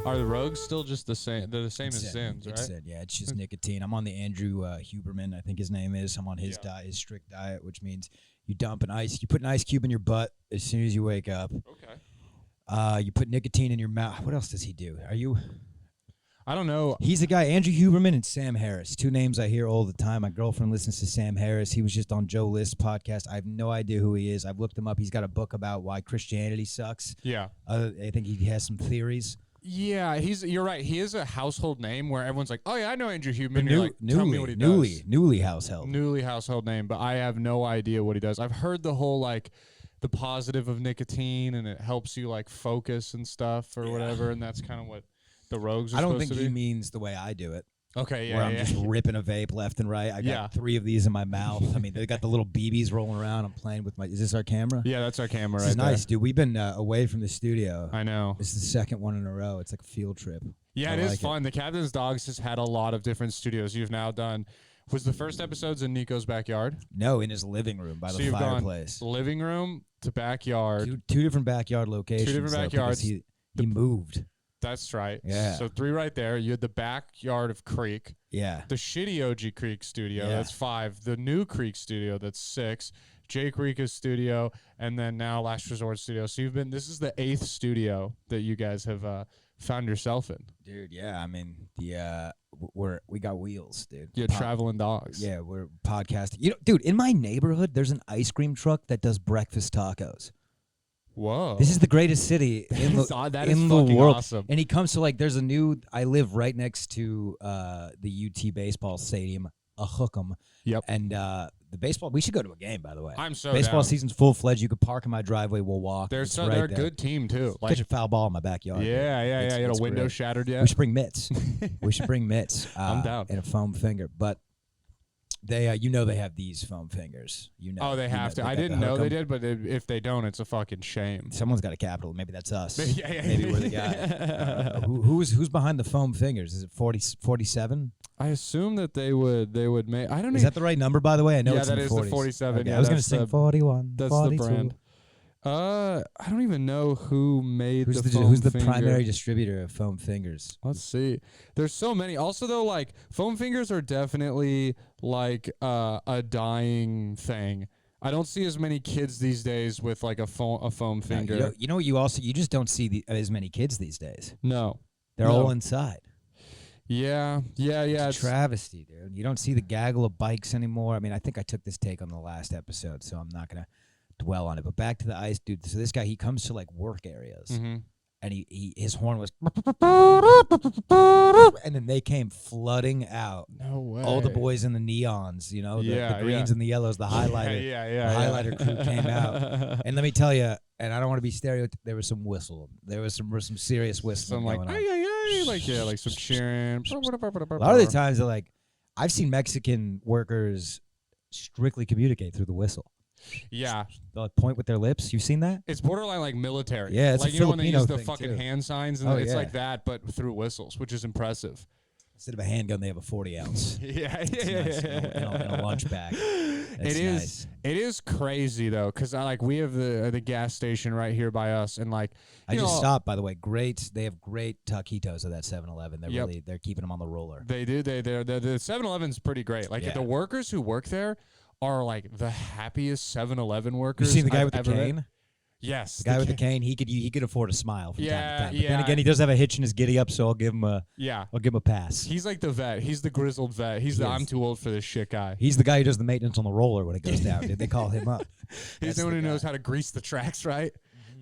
Are the Rogues still just the same? They're the same as Zins, right? It's Zin, yeah. It's just nicotine. I'm on the Andrew Huberman, I think his name is. I'm on his diet, his strict diet, which means you dump you put an ice cube in your butt as soon as you wake up. Okay. You put nicotine in your mouth. What else does he do? I don't know. He's the guy, Andrew Huberman and Sam Harris. Two names I hear all the time. My girlfriend listens to Sam Harris. He was just on Joe List's podcast. I have no idea who he is. I've looked him up. He's got a book about why Christianity sucks. Yeah. I think he has some theories. Yeah, you're right. He is a household name where everyone's like, "Oh yeah, I know Andrew Huberman." Tell me what he does. Newly household. Newly household name, but I have no idea what he does. I've heard the whole the positive of nicotine and it helps you focus and stuff or whatever, and that's kind of what the Rogues are I don't supposed think to he be. means the way I do it. Okay, yeah, where I'm just ripping a vape left and right. I got 3 of these in my mouth. I mean, they got the little BBs rolling around. I'm playing with Is this our camera? Yeah, that's our camera This is nice, dude. We've been away from the studio. I know. This is the second one in a row. It's like a field trip. Yeah, it is fun. The Captain's Dogs has had a lot of different studios. You've now done... Was the first episodes in Nico's backyard? No, in his living room by the fireplace. Gone living room to backyard. Two different backyard locations. 2 different backyards. He moved. That's right. Yeah. So 3 right there. You had the backyard of Creek. Yeah. The shitty OG Creek studio. Yeah. That's 5. The new Creek studio. That's 6. Jake Rika's studio, and then now Last Resort studio. So this is the 8th studio that you guys have found yourself in. Dude, yeah. I mean, we got wheels, dude. Yeah, traveling dogs. Yeah, we're podcasting. Dude, in my neighborhood, there's an ice cream truck that does breakfast tacos. Whoa. This is the greatest city in the world. Awesome. And he comes to there's I live right next to the UT baseball stadium, a hook'em. Yep. And the baseball, we should go to a game, by the way. I'm so Baseball down. Season's full-fledged. You could park in my driveway. We'll walk. They're a good team, too. Catch a foul ball in my backyard. Yeah. You had a window shattered yet? We should bring mitts. I'm down. And a foam finger. But they, they have these foam fingers. They have to. I didn't know they did, but if they don't, it's a fucking shame. Someone's got a capital. Maybe that's us. Yeah. Maybe we're the guy. Who's behind the foam fingers? Is it 47? I assume that they would make. I don't know. Is that the right number, by the way? I know it's in the 40s. Yeah, that is the 47. Okay, Yeah, I was going to sing 41. That's 42. the brand. I don't even know who made who's the finger. Primary distributor of foam fingers. Let's see. There's so many. Also, though, foam fingers are definitely a dying thing. I don't see as many kids these days with a foam finger. You just don't see as many kids these days. No, they're all inside. Yeah. It's a travesty, dude. You don't see the gaggle of bikes anymore. I mean, I think I took this take on the last episode, so I'm not gonna dwell on it. But back to the ice, dude. So this guy, he comes to work areas, and his horn was, and then they came flooding out. No way. All the boys in the neons, the greens and the yellows, the highlighter, the highlighter crew came out. And let me tell you, and I don't want to be stereotypical, there was some whistle. There was some serious whistling going on. Some cheering. A lot of the times, I've seen Mexican workers strictly communicate through the whistle. Yeah. They'll point with their lips. You've seen that? It's borderline military. Yeah, it's when they use the thing fucking too. hand signs, and it's like that, but through whistles, which is impressive. Instead of a handgun, they have a 40 ounce. Yeah. In a lunch bag. That's nice. It is crazy though, because we have the gas station right here by us, and I just stopped, by the way. They have great taquitos at that 7-Eleven. They're keeping them on the roller. They do. The 7-Eleven's pretty great. The workers who work there are the happiest 7-Eleven workers. You seen the guy with the cane? Met. Yes, the guy with the cane. He could afford a smile from time to time. But yeah. then again, he does have a hitch in his giddy up, so I'll give him a pass. He's the vet. He's the grizzled vet. He's the I'm too old for this shit guy. He's the guy who does the maintenance on the roller when it goes down. Dude, they call him up. He's the one who knows how to grease the tracks, right?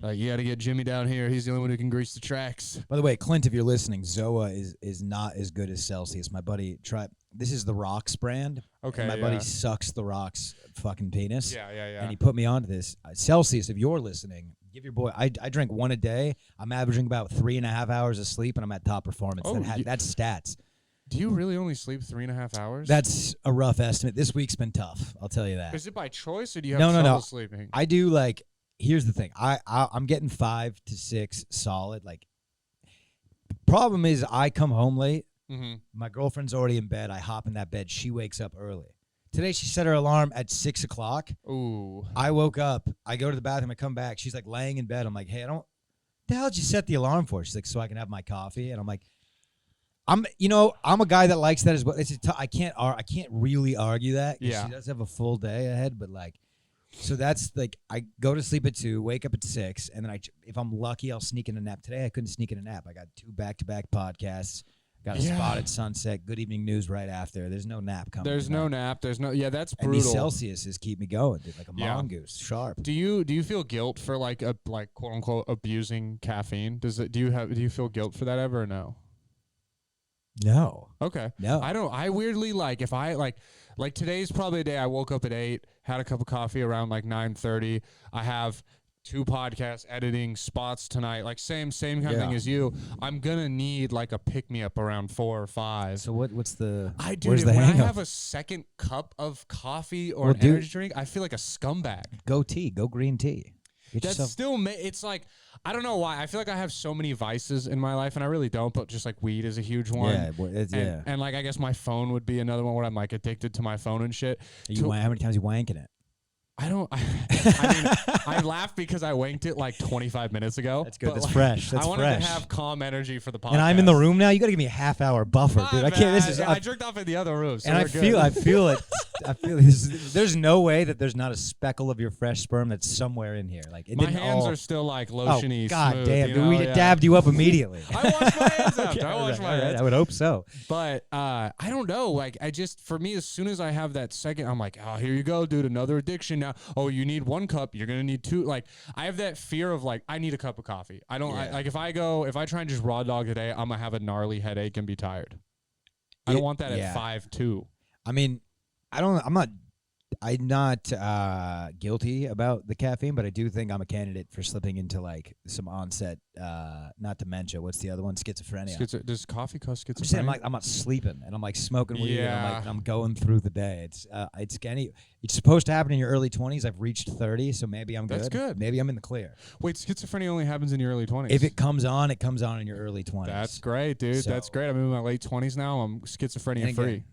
You got to get Jimmy down here. He's the only one who can grease the tracks. By the way, Clint, if you're listening, Zoa is not as good as Celsius. My buddy tried. This is the Rocks brand. Okay. And my buddy sucks the Rocks fucking penis. Yeah. And he put me onto this. Celsius, if you're listening, give your boy. I drink one a day. I'm averaging about 3.5 hours of sleep, and I'm at top performance. That's stats. Do you really only sleep 3.5 hours? That's a rough estimate. This week's been tough. I'll tell you that. Is it by choice, or do you have trouble sleeping? I do Here's the thing. I'm getting 5 to 6 solid. Problem is, I come home late. Mm-hmm. My girlfriend's already in bed. I hop in that bed. She wakes up early. Today, she set her alarm at 6 o'clock. Ooh. I woke up. I go to the bathroom. I come back. She's laying in bed. I'm like, hey, the hell did you set the alarm for? She's like, so I can have my coffee. And I'm like, I'm a guy that likes that as well. I can't really argue that. Yeah. She does have a full day ahead, but like, so that's like, I go to sleep at 2, wake up at 6, and then if I'm lucky, I'll sneak in a nap. Today I couldn't sneak in a nap. I got 2 back-to-back podcasts. Got a spot at sunset. Good evening news right after. There's no nap coming. There's no nap. There's no. Yeah, that's brutal. And these Celsiuses keep me going, dude, like a mongoose, sharp. Do you feel guilt for like quote unquote abusing caffeine? Do you feel guilt for that ever or no? No. Okay. No. I don't. I weirdly like if I like today's probably a day I woke up at 8, had a cup of coffee around like 9:30. I have 2 podcast editing spots tonight, like same kind of thing as you. I'm gonna need like a pick me up around 4 or 5. So what's the? Where's the hang-up? I have a second cup of coffee or an energy drink, I feel like a scumbag. Go tea, go green tea. It's like, I don't know why. I feel like I have so many vices in my life, and I really don't, but just like weed is a huge one. Yeah, and like I guess my phone would be another one where I'm like addicted to my phone and shit. How many times you wanking it? I mean, I laughed because I wanked it like 25 minutes ago. That's good. That's fresh. I wanted to have calm energy for the podcast. And I'm in the room now. You got to give me a half-hour buffer, dude. I can't. I jerked off in the other room, so and I feel it. There's no way that there's not a speckle of your fresh sperm that's somewhere in here. Like my hands are still like lotiony. Oh God smooth, damn! you know? We dabbed you up immediately. I washed my hands after. I washed my hands. I would hope so. But I don't know. Like for me, as soon as I have that second, I'm like, oh, here you go, dude. Another addiction now. Oh, you need 1 cup, you're gonna need 2. Like I have that fear of like I need a cup of coffee. I don't like if I try and just raw dog today, I'm gonna have a gnarly headache and be tired. I don't want that at 5:02. I mean, I'm not guilty about the caffeine, but I do think I'm a candidate for slipping into like some onset, not dementia. What's the other one? Schizophrenia. Does coffee cause schizophrenia? I'm saying I'm not sleeping and I'm like smoking weed and I'm going through the day. It's supposed to happen in your early 20s. I've reached 30, so maybe I'm good. That's good. Maybe I'm in the clear. Wait, schizophrenia only happens in your early 20s? If it comes on, it comes on in your early 20s. That's great, dude. That's great. I'm in my late 20s now. I'm schizophrenia free.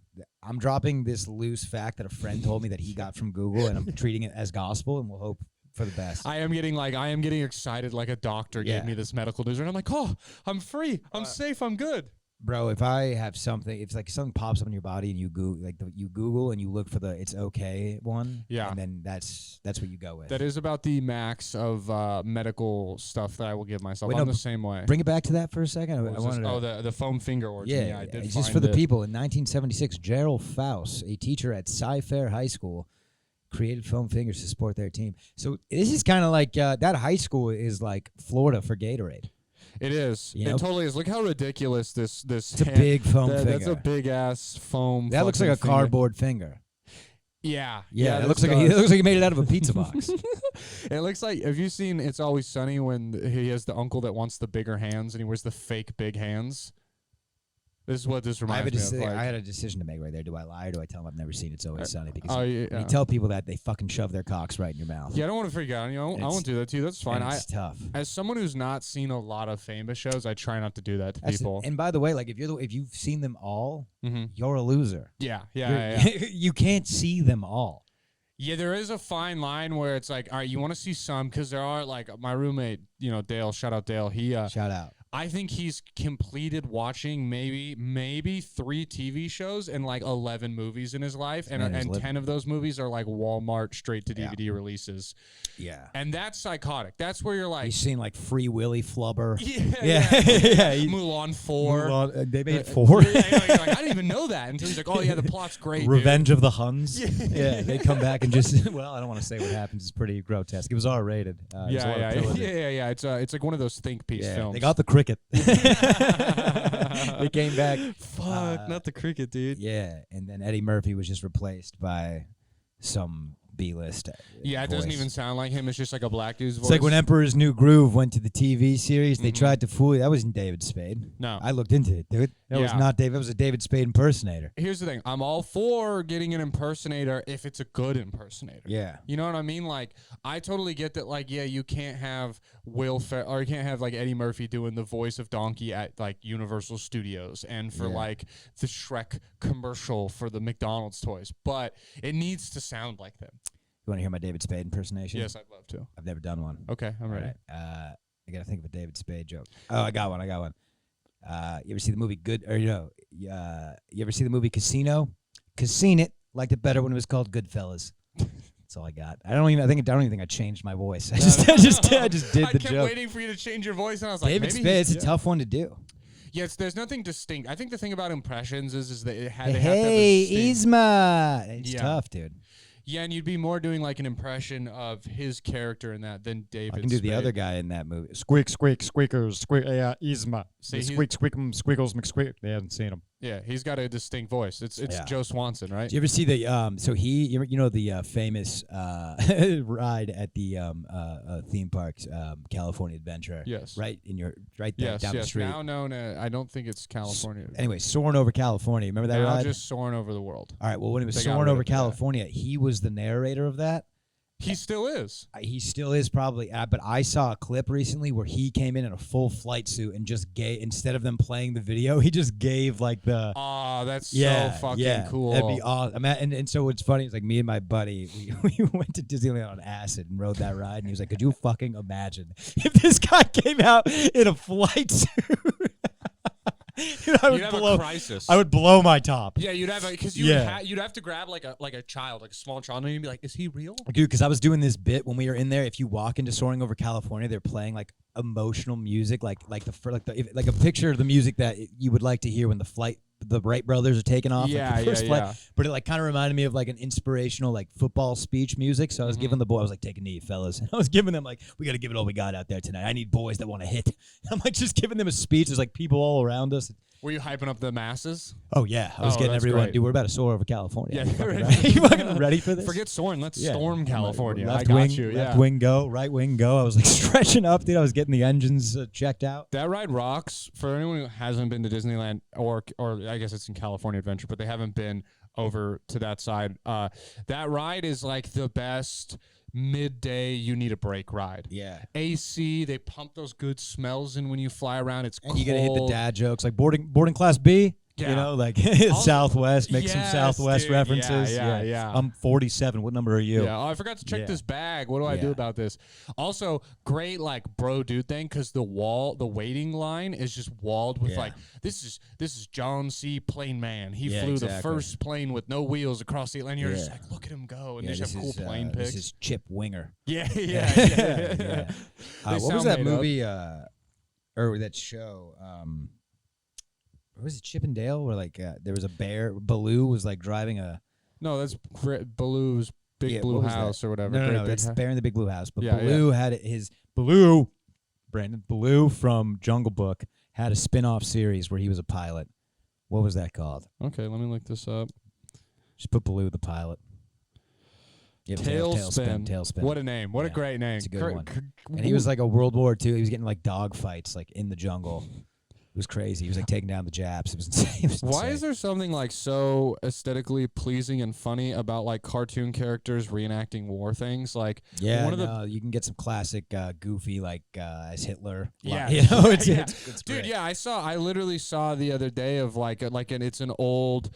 I'm dropping this loose fact that a friend told me that he got from Google, and I'm treating it as gospel, and we'll hope for the best. I am getting excited like a doctor gave me this medical news, and I'm like, oh, I'm free, I'm safe, I'm good. Bro, if I have something, if like something pops up in your body and you Google and you look for the it's okay one, and then that's what you go with. That is about the max of medical stuff that I will give myself. I'm the same way. Bring it back to that for a second. The foam finger origin. Yeah, I did. It's just for the people. In 1976, Gerald Faust, a teacher at Cy-Fair High School, created foam fingers to support their team. So this is kind of like that high school is like Florida for Gatorade. It is. It totally is. Look how ridiculous this. It's a big foam finger. That's a big ass foam. That looks like a cardboard finger. Yeah. It looks like he made it out of a pizza box. It looks like. Have you seen It's Always Sunny when he has the uncle that wants the bigger hands and he wears the fake big hands? This is what this reminds me of. I had a decision to make right there. Do I lie or do I tell them I've never seen It's Always Sunny? Because when you tell people that, they fucking shove their cocks right in your mouth. Yeah, I don't want to freak out. I won't do that to you. That's fine. It's tough. As someone who's not seen a lot of famous shows, I try not to do that to people. And by the way, like if you've seen them all, you're a loser. Yeah. You can't see them all. Yeah, there is a fine line where it's like, all right, you want to see some because there are like my roommate, Dale. Shout out Dale. Shout out. I think he's completed watching maybe 3 TV shows and like 11 movies in his life, and 10 of those movies are like Walmart straight to DVD releases. Yeah, and that's psychotic. That's where you're like, he's seen like Free Willy Flubber. Yeah. Mulan 4. They made 4. You're like, I didn't even know that until he's like, oh yeah, the plot's great. Revenge of the Huns. Yeah, they come back and just well, I don't want to say what happens. It's pretty grotesque. It was R-rated. Yeah. It's like one of those think piece films. They got the cricket. They came back. Fuck, not the cricket, dude. Yeah, and then Eddie Murphy was just replaced by some B-list. Yeah, it doesn't even sound like him. It's just like a black dude's voice. It's like when Emperor's New Groove went to the TV series. They tried to fool you. That wasn't David Spade. No. I looked into it, dude. That was not David. It was a David Spade impersonator. Here's the thing. I'm all for getting an impersonator if it's a good impersonator. Yeah. You know what I mean? Like, I totally get that, like, yeah, you can't have or you can't have, like, Eddie Murphy doing the voice of Donkey at, like, Universal Studios and for, like, the Shrek commercial for the McDonald's toys. But it needs to sound like them. You want to hear my David Spade impersonation? Yes, I'd love to. I've never done one. Okay, I'm ready. Right. I gotta think of a David Spade joke. Oh, I got one. You ever see the movie you ever see the movie Casino? Casino it. Liked it better when it was called Goodfellas. That's all I got. I don't even think I changed my voice. I just did the joke. I kept waiting for you to change your voice, and I was like, David Spade's a tough one to do. Yes, there's nothing distinct. I think the thing about impressions is that they have to Hey, have Yzma. It's tough, dude. Yeah, and you'd be more doing like an impression of his character in that than David. I can do the other guy in that movie. Squeak, squeak, squeakers, squeak. Yeah, Yzma. Squeak, squeak, squiggles, McSqueak. They haven't seen him. Yeah, he's got a distinct voice. It's Joe Swanson, right? Did you ever see the so the famous ride at the theme parks, California Adventure? Yes. Right there down the street. Now known, I don't think it's California. Anyway, soaring over California. Remember that now ride? Just soaring over the world. All right. Well, when it was soaring over California, he was the narrator of that. He still is. He still is probably. But I saw a clip recently where he came in a full flight suit and just gave, instead of them playing the video, he just gave like the. Oh, that's so fucking cool. That'd be awesome. And so what's funny is like me and my buddy, we went to Disneyland on acid and rode that ride, and he was like, "Could you fucking imagine if this guy came out in a flight suit?" Dude, you'd have a crisis. I would blow my top. Yeah, you'd have because you'd have to grab like a child, like a small child, and you'd be like, "Is he real?" Dude, because I was doing this bit when we were in there. If you walk into Soaring Over California, they're playing like emotional music, like a picture of the music that you would like to hear when the Wright brothers are taking off. Yeah, like the first flight. yeah. But it like kind of reminded me of like an inspirational like football speech music. So I was giving the boy, I was like, "Take a knee, fellas." And I was giving them like, "We got to give it all we got out there tonight. I need boys that want to hit." I'm like just giving them a speech. There's like people all around us. Were you hyping up the masses? Oh yeah, I was getting everyone. Great. Dude, we're about to soar over California. Yeah, you fucking ready for this? Forget soaring. Let's storm California. Left I wing, got you. left wing go, right wing go. I was like stretching up, dude. I was getting the engines checked out. That ride rocks. For anyone who hasn't been to Disneyland, or I guess it's in California Adventure, but they haven't been over to that side. That ride is like the best midday you need a break ride. Yeah. AC, they pump those good smells in when you fly around. It's and cold. You gotta hit the dad jokes like boarding class B. Yeah. You know, like Southwest, make some Southwest dude. references. Yeah. I'm 47. What number are you? Yeah. Oh, I forgot to check this bag. What do I do about this? Also, great like bro dude thing because the waiting line is just walled with like this is John C. Plain Man. He flew the first plane with no wheels across the Atlantic. You're just like, look at him go, and they just have cool plane pics. This is Chip Winger. Yeah. What was that movie? Or that show? What was it, Chip and Dale? Where like there was a bear. Baloo was like driving a. No, that's Baloo's Big Blue House or whatever. No, that's Bear in the Big Blue House. But Yeah, Baloo had his Brandon Baloo from Jungle Book had a spin-off series where he was a pilot. What was that called? Okay, let me look this up. Just put Baloo the pilot. Yep, Tailspin. What a name. What a great name. It's a good one. And he was like a World War II. He was getting like dog fights like in the jungle. It was crazy. He was like taking down the Japs. It was insane. Why is there something like so aesthetically pleasing and funny about like cartoon characters reenacting war things? Like you can get some classic goofy like as Hitler. Yeah, you know, it's dude. great. Yeah, I literally saw the other day of it's an old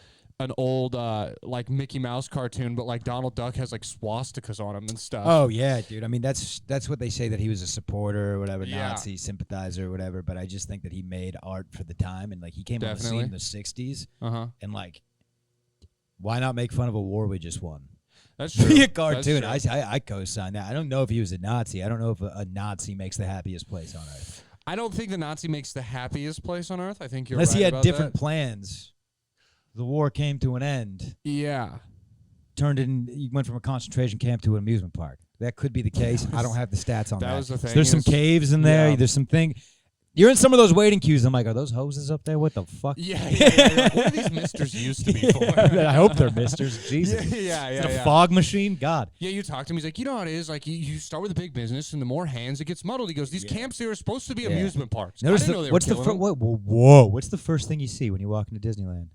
like Mickey Mouse cartoon, but like Donald Duck has like swastikas on him and stuff. Oh yeah, dude. I mean that's what they say, that he was a supporter or whatever, Nazi sympathizer or whatever. But I just think that he made art for the time, and like he came on the scene in the '60s, and like, why not make fun of a war we just won? That's true. Be a cartoon. I co-sign that. I don't know if he was a Nazi. I don't know if a Nazi makes the happiest place on earth. I don't think the Nazi makes the happiest place on earth. I think you're unless right he had about different that. plans. The war came to an end. Yeah. He went from a concentration camp to an amusement park. That could be the case. I don't have the stats on that. That was the thing. So there's some caves in there. Yeah. There's some thing. You're in some of those waiting queues. I'm like, are those hoses up there? What the fuck? Yeah. Like, what are these misters used to be for? I hope they're misters. Jesus. Yeah. Is it a fog machine? God. Yeah, you talk to him. He's like, you know how it is. Like, you start with a big business, and the more hands, it gets muddled. He goes, these camps here are supposed to be amusement parks. Notice I didn't know they what's were the killing them. whoa? What's the first thing you see when you walk into Disneyland?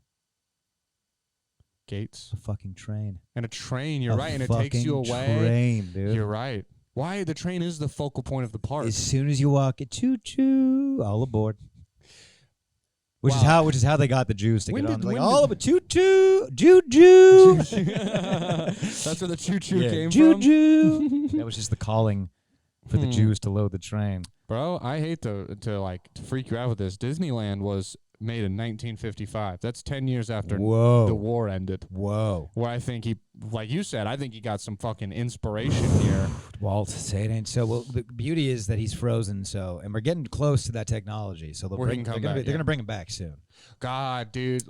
Gates. A fucking train. And a train, you're right, and it takes you away. Train, dude. You're right. Why? The train is the focal point of the park. As soon as you walk it, choo-choo, all aboard. Which is how they got the Jews to get on. Like, all of a choo-choo, Jew-Jew. That's where the choo-choo came from? Jew-Jew. That was just the calling for the Jews to load the train. Bro, I hate to freak you out with this. Disneyland was made in 1955. That's 10 years after the war ended. Whoa. Where I think he, like you said, I think he got some fucking inspiration here. Walt, say it ain't so. Well, the beauty is that he's frozen, and we're getting close to that technology. So they're going to bring him back soon. God, dude,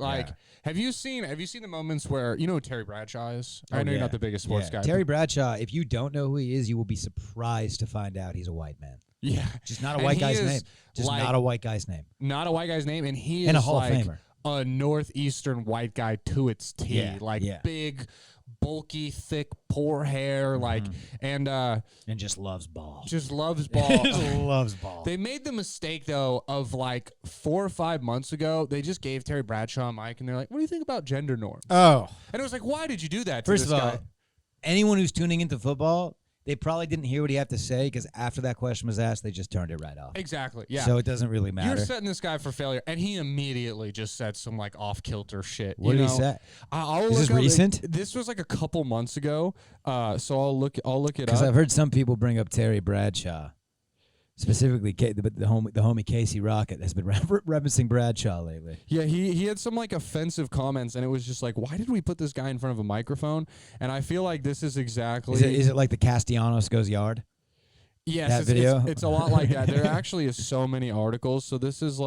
have you seen the moments where you know who Terry Bradshaw is? I know you're not the biggest sports guy. Terry Bradshaw. If you don't know who he is, you will be surprised to find out he's a white man. Yeah, just not a white guy's name. Just not a white guy's name. Not a white guy's name, and he is a Hall of Famer. A northeastern white guy to its T. Big, bulky, thick, poor hair, and just loves ball. Just loves ball. Loves ball. They made the mistake though of 4 or 5 months ago. They just gave Terry Bradshaw a mic, and they're like, "What do you think about gender norms?" Oh, and it was like, "Why did you do that?" First of all, guy? Anyone who's tuning into football, they probably didn't hear what he had to say because after that question was asked, they just turned it right off. Exactly. Yeah. So it doesn't really matter. You're setting this guy for failure, and he immediately just said some off-kilter shit. What did he say? Is this recent? This was a couple months ago. So I'll look it up. Because I've heard some people bring up Terry Bradshaw. Specifically, the homie Casey Rocket has been referencing Bradshaw lately. Yeah, he had some offensive comments, and it was just why did we put this guy in front of a microphone? And I feel like this is exactly. Is it like the Castellanos goes yard? Yes, that video? It's a lot like that. There actually is so many articles. So this is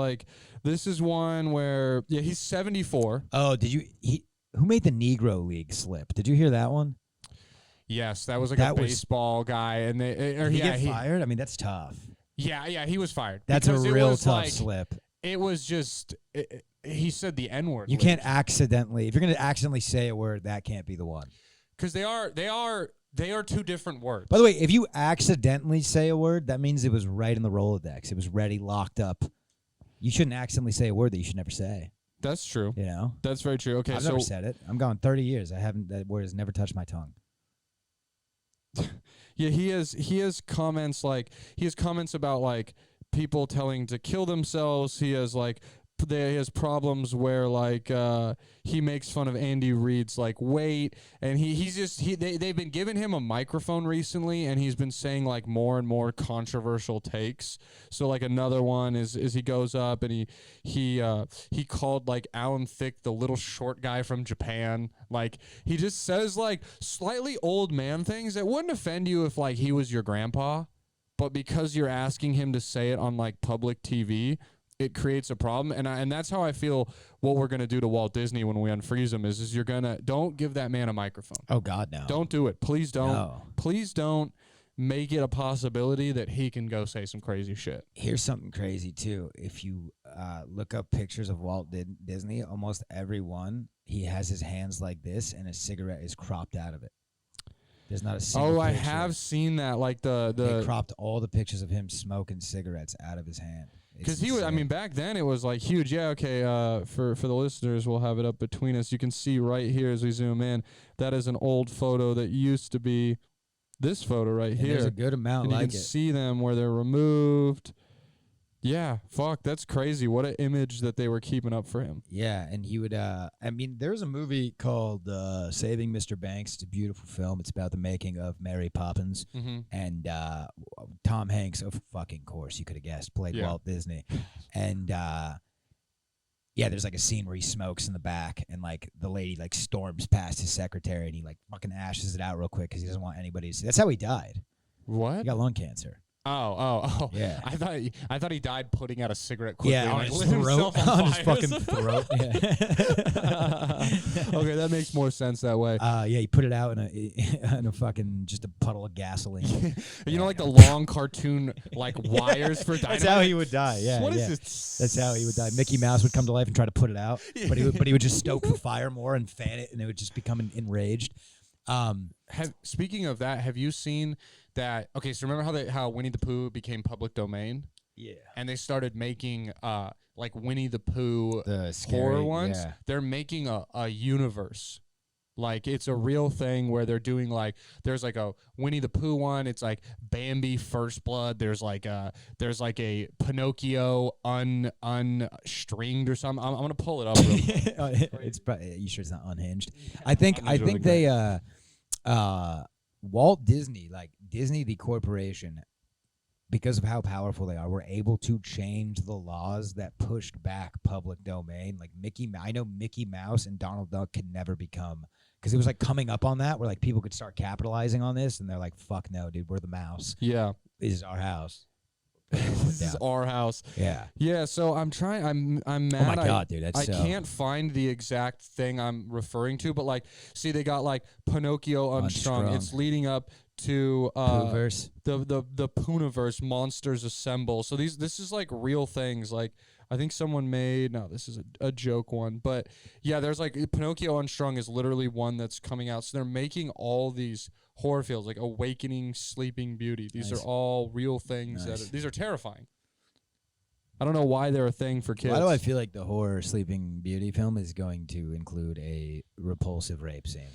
one where he's 74. Oh, who made the Negro League slip? Did you hear that one? Yes, that was a baseball guy, and did he get fired? I mean, that's tough. Yeah, he was fired. That's a real tough slip. It was just he said the N-word. You can't accidentally. If you're going to accidentally say a word, that can't be the one. Because they are two different words. By the way, if you accidentally say a word, that means it was right in the Rolodex. It was ready, locked up. You shouldn't accidentally say a word that you should never say. That's true. You know? That's very true. Okay, I've never said it. I'm gone 30 years. That word has never touched my tongue. Yeah, he has comments about people telling to kill themselves. He has problems where he makes fun of Andy Reid's weight, and they've been giving him a microphone recently, and he's been saying more and more controversial takes. So another one is he goes up and he called Alan Thicke the little short guy from Japan. He just says slightly old man things that wouldn't offend you if he was your grandpa, but because you're asking him to say it on public TV, it creates a problem. And that's how I feel what we're going to do to Walt Disney when we unfreeze him is don't give that man a microphone. Oh, God, no. Don't do it. Please don't. No. Please don't make it a possibility that he can go say some crazy shit. Here's something crazy, too. If you look up pictures of Walt Disney, almost every one, he has his hands like this, and a cigarette is cropped out of it. There's not a single picture. I have seen that. They cropped all the pictures of him smoking cigarettes out of his hand. Because he was, back then it was huge. Yeah, okay. For the listeners, we'll have it up between us. You can see right here as we zoom in. That is an old photo that used to be this photo right here. There's a good amount and you can see them where they're removed. Yeah, fuck, that's crazy. What an image that they were keeping up for him. Yeah, and he would, there's a movie called Saving Mr. Banks. It's a beautiful film. It's about the making of Mary Poppins. Mm-hmm. And Tom Hanks, of fucking course, you could have guessed, played Walt Disney. And, there's a scene where he smokes in the back, and the lady storms past his secretary, and he fucking ashes it out real quick because he doesn't want anybody to see. That's how he died. What? He got lung cancer. Oh. Yeah. I thought he died putting out a cigarette quickly. Yeah, on his throat. On his fucking throat. Yeah. Okay, that makes more sense that way. He put it out in a fucking just a puddle of gasoline. You know, the long cartoon wires for dynamite. That's how he would die. Yeah. What is it? That's how he would die. Mickey Mouse would come to life and try to put it out, but he would just stoke the fire more and fan it, and it would just become enraged. Speaking of that, have you seen that? Okay, so remember how Winnie the Pooh became public domain? Yeah. And they started making Winnie the Pooh the horror ones. Yeah. They're making a universe. It's a real thing where they're doing there's a Winnie the Pooh one. It's Bambi First Blood. There's a Pinocchio unstringed or something. I'm gonna pull it up. It's probably, you sure it's not Unhinged? I think they Walt Disney, Disney the corporation, because of how powerful they are, were able to change the laws that pushed back public domain. Like I know Mickey Mouse and Donald Duck could never become, because it was like coming up on that where like people could start capitalizing on this, and they're like, fuck no, dude, we're the mouse. Yeah. This is our house. This is our house. Yeah. Yeah, so I'm mad. Oh my God, dude, that's I can't find the exact thing I'm referring to, but like, see, they got like Pinocchio Unstrung. It's leading up to Poohverse. the Poohverse, Monsters Assemble. So this is like real things. Like, I think someone made, no, this is a joke one, but yeah, there's like Pinocchio Unstrung is literally one that's coming out. So they're making all these horror films, like Awakening Sleeping Beauty. These are all real things. These are terrifying. I don't know why they're a thing for kids. Why do I feel like the horror Sleeping Beauty film is going to include a repulsive rape scene?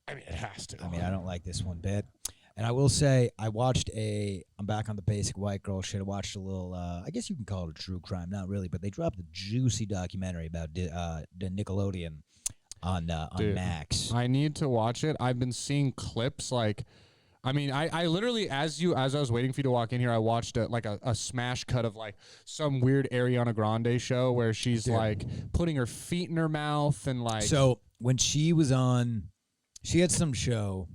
I mean, it has to. I mean, I don't like this one bit. And I will say, I'm back on the basic white girl shit. I watched a little, I guess you can call it a true crime. Not really, but they dropped a juicy documentary about the Nickelodeon on Max. I need to watch it. I've been seeing clips like, I mean, I literally, as I was waiting for you to walk in here, I watched a smash cut of like some weird Ariana Grande show where she's like putting her feet in her mouth and like. So when she was on, she had some show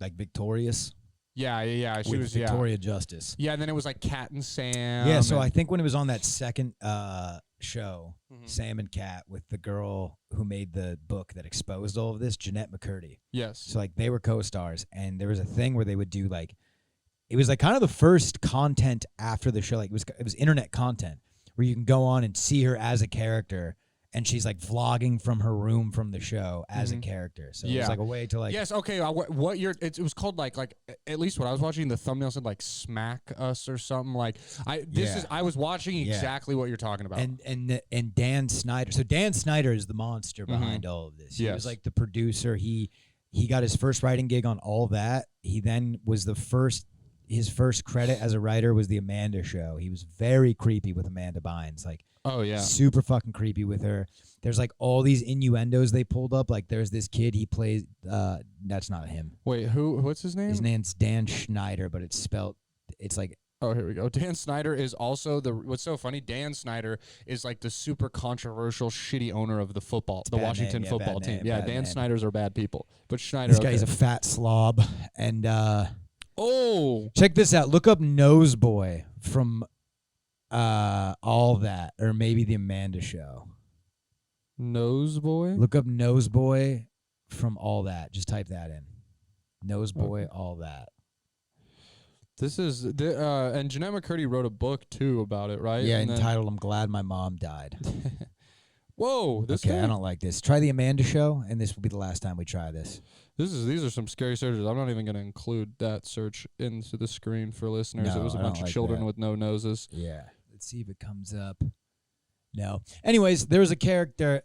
like Victorious. Yeah. She was Victoria Justice. Yeah, and then it was like Cat and Sam. Yeah, so I think when it was on that second show, Sam and Cat, with the girl who made the book that exposed all of this, Jeanette McCurdy. Yes. So like they were co-stars, and there was a thing where they would do like, it was like kind of the first content after the show. Like it was internet content where you can go on and see her as a character. And she's like vlogging from her room from the show as a character. So it was like a way to like. Yes. Okay. What year? It was called like at least what I was watching. The thumbnail said like "Smack Us" or something. Like I was watching exactly what you're talking about. And Dan Snyder. So Dan Snyder is the monster behind all of this. He was like the producer. He got his first writing gig on all that. He then was his first credit as a writer was the Amanda Show. He was very creepy with Amanda Bynes. Like. Oh, yeah. Super fucking creepy with her. There's like all these innuendos they pulled up. Like there's this kid, he plays, that's not him. Wait, what's his name? His name's Dan Schneider, but it's like. Oh, here we go. Dan Snyder is also what's so funny, Dan Snyder is like the super controversial, shitty owner of the Washington football team. Yeah, Dan Snyders are bad people. But Schneider. This guy's a fat slob. And, check this out. Look up Noseboy from all that, or maybe the Amanda Show. Noseboy? Look up Noseboy from all that. Just type that in. Noseboy, all that. This is and Jeanette McCurdy wrote a book too about it, right? Yeah, entitled "I'm Glad My Mom Died." Whoa, okay, I don't like this. Try the Amanda Show, and this will be the last time we try this. These are some scary searches. I'm not even going to include that search into the screen for listeners. No, it was a bunch of children with no noses. Yeah. Let's see if it comes up. No. Anyways, there was a character.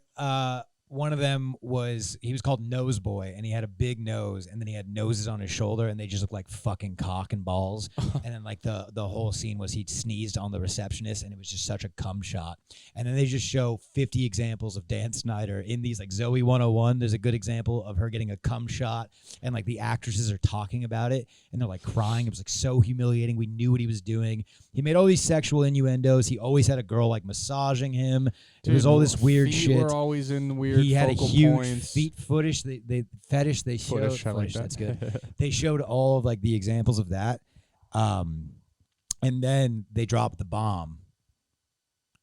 One of them he was called Noseboy, and he had a big nose, and then he had noses on his shoulder, and they just looked like fucking cock and balls. And then like the whole scene was he sneezed on the receptionist, and it was just such a cum shot. And then they just show 50 examples of Dan Snyder in these, like Zoe 101. There's a good example of her getting a cum shot, and like the actresses are talking about it, and they're like crying. It was like so humiliating. We knew what he was doing. He made all these sexual innuendos. He always had a girl like massaging him. Dude, it was all this weird shit. We're always in weird. He had a huge points. feet fetish. They fetish. They showed fetish, that's good. They showed all of like the examples of that, and then they dropped the bomb.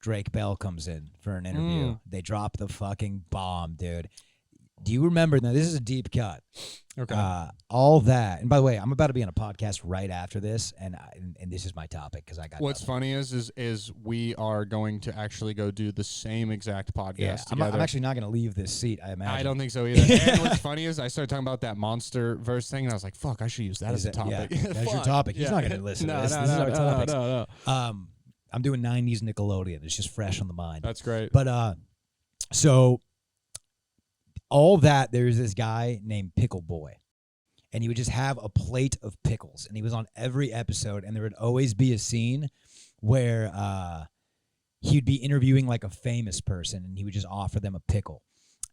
Drake Bell comes in for an interview. They drop the fucking bomb, dude. Do you remember? Now, this is a deep cut. Okay. All that. And by the way, I'm about to be on a podcast right after this, and this is my topic because I got. What's funny is we are going to actually go do the same exact podcast together. I'm actually not going to leave this seat, I imagine. I don't think so either. And what's funny is I started talking about that monster verse thing, and I was like, fuck, I should use that as a topic. Yeah, that's your topic. He's not going to listen to this. This is our topic. No. I'm doing 90s Nickelodeon. It's just fresh on the mind. That's great. But so all that, there's this guy named Pickle Boy, and he would just have a plate of pickles, and he was on every episode, and there would always be a scene where he'd be interviewing like a famous person, and he would just offer them a pickle,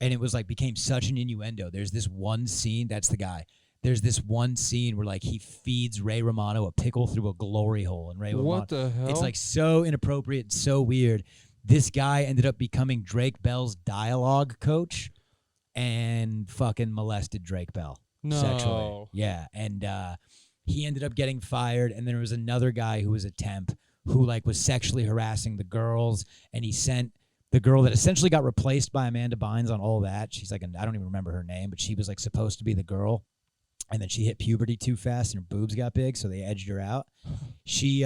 and it was like became such an innuendo. There's this one scene, that's the guy. there's this one scene where like he feeds Ray Romano a pickle through a glory hole, and Ray Romano. What the hell? It's like so inappropriate and so weird. This guy ended up becoming Drake Bell's dialogue coach and fucking molested Drake Bell sexually. Yeah, and he ended up getting fired, and there was another guy who was a temp who like was sexually harassing the girls, and he sent the girl that essentially got replaced by Amanda Bynes on All That. She's like, I don't even remember her name, but she was like supposed to be the girl. And then she hit puberty too fast and her boobs got big, so they edged her out. She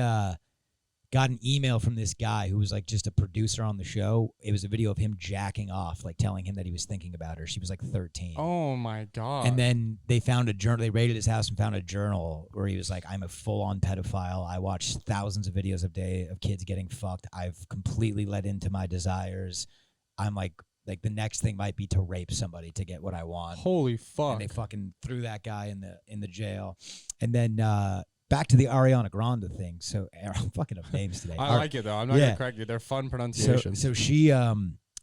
got an email from this guy who was like just a producer on the show. It was a video of him jacking off, like telling him that he was thinking about her. She was like 13. Oh my God. And then they found a journal. They raided his house and found a journal where he was like, I'm a full-on pedophile. I watch thousands of videos a day of kids getting fucked. I've completely let into my desires. I'm like the next thing might be to rape somebody to get what I want. Holy fuck. And they fucking threw that guy in the jail. And then back to the Ariana Grande thing. So I'm fucking up names today. I like it though. I'm not gonna correct you. They're fun pronunciations. So she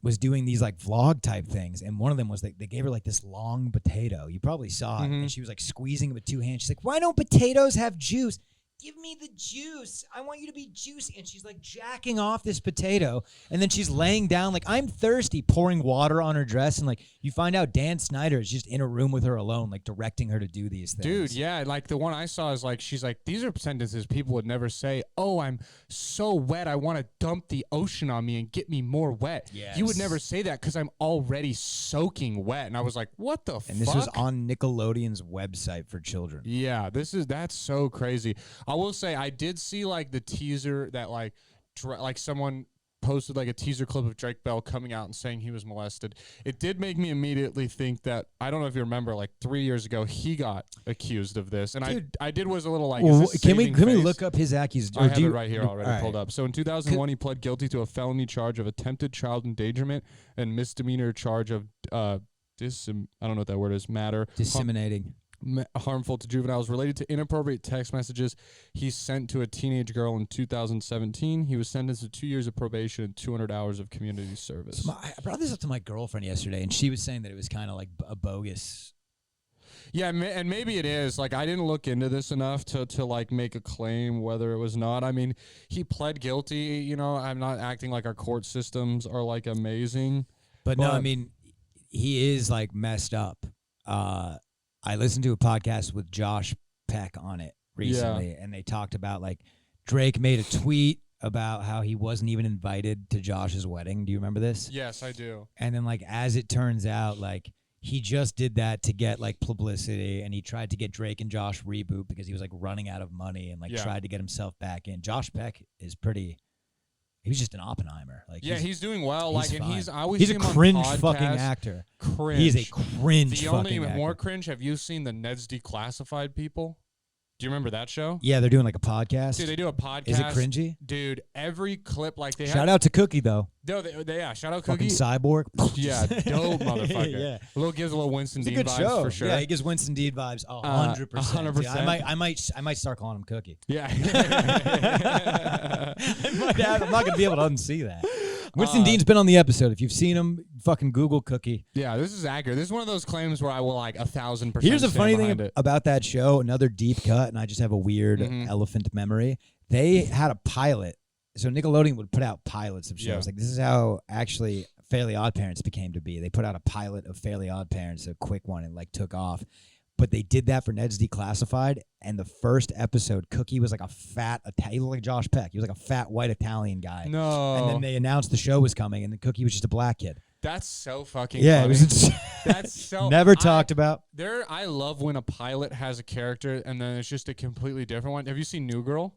was doing these like vlog type things, and one of them was like they gave her like this long potato. You probably saw it, and she was like squeezing it with two hands. She's like, "Why don't potatoes have juice? Give me the juice. I want you to be juicy." And she's like jacking off this potato. And then she's laying down like, I'm thirsty, pouring water on her dress. And like you find out Dan Snyder is just in a room with her alone, like directing her to do these things. Dude, yeah. Like the one I saw is like, she's like, these are sentences people would never say. Oh, I'm so wet. I want to dump the ocean on me and get me more wet. Yes. You would never say that because I'm already soaking wet. And I was like, what the fuck? And this was on Nickelodeon's website for children. Yeah, that's so crazy. I will say I did see like the teaser that like someone posted like a teaser clip of Drake Bell coming out and saying he was molested. It did make me immediately think that, I don't know if you remember, like 3 years ago he got accused of this, and dude, I was a little like, well, is this can we face? look up his accusation? I have it right here already pulled up. So in 2001 he pled guilty to a felony charge of attempted child endangerment and misdemeanor charge of I don't know what that word is, disseminating harmful to juveniles related to inappropriate text messages he sent to a teenage girl in 2017. He was sentenced to 2 years of probation and 200 hours of community service. So I brought this up to my girlfriend yesterday, and she was saying that it was kind of like a bogus. Yeah, and maybe it is. Like, I didn't look into this enough to like make a claim whether it was not. I mean, he pled guilty. You know, I'm not acting like our court systems are like amazing. But no, I mean, he is like messed up. I listened to a podcast with Josh Peck on it recently, and they talked about like Drake made a tweet about how he wasn't even invited to Josh's wedding. Do you remember this? Yes, I do. And then like as it turns out, like he just did that to get like publicity, and he tried to get Drake and Josh reboot because he was like running out of money and like tried to get himself back in. Josh Peck is pretty. He was just an Oppenheimer. Like he's doing well. Like, and I always he's see a him cringe on podcasts. Fucking actor. Cringe. He's a cringe. The fucking only actor. more cringe. Have you seen the Ned's Declassified people? Do you remember that show? Yeah, they're doing like a podcast. Dude, they do a podcast. Is it cringy? Dude, every clip like they shout out to Cookie though. No, shout out Cookie. Fucking Cyborg. Yeah, dope motherfucker. Yeah, gives a little Winston it's Dean a good vibes show. for sure. Yeah, he gives Winston Dean vibes 100%. 100%. I might start calling him Cookie. Yeah. I'm not gonna be able to unsee that. Winston Dean's been on the episode. If you've seen him, fucking Google Cookie. Yeah, this is accurate. This is one of those claims where I will like 1,000%. Here's the funny thing about that show. Another deep cut, and I just have a weird elephant memory. They had a pilot. So Nickelodeon would put out pilots of shows. Yeah. Like this is how actually Fairly Odd Parents became to be. They put out a pilot of Fairly Odd Parents, a quick one, and like took off. But they did that for Ned's Declassified, and the first episode, Cookie was like a fat, he looked like Josh Peck. He was like a fat white Italian guy. No. And then they announced the show was coming, and then Cookie was just a black kid. That's so fucking funny. It was that's so never talked about. I love when a pilot has a character and then it's just a completely different one. Have you seen New Girl?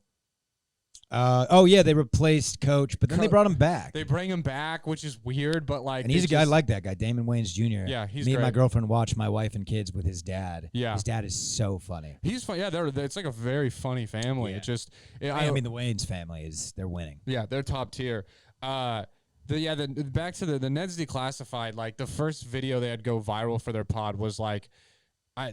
Oh yeah, they replaced Coach, but then they brought him back. They bring him back, which is weird, but like, and he's a guy like that guy, Damon Wayans Jr. Yeah, he's me great. and my girlfriend watch My Wife and Kids with his dad. Yeah, his dad is so funny. He's fun. Yeah, it's like a very funny family. Yeah. It just, I mean, the Wayans family they're winning. Yeah, they're top tier. Back to the Ned's Declassified. Like the first video they had go viral for their pod was like,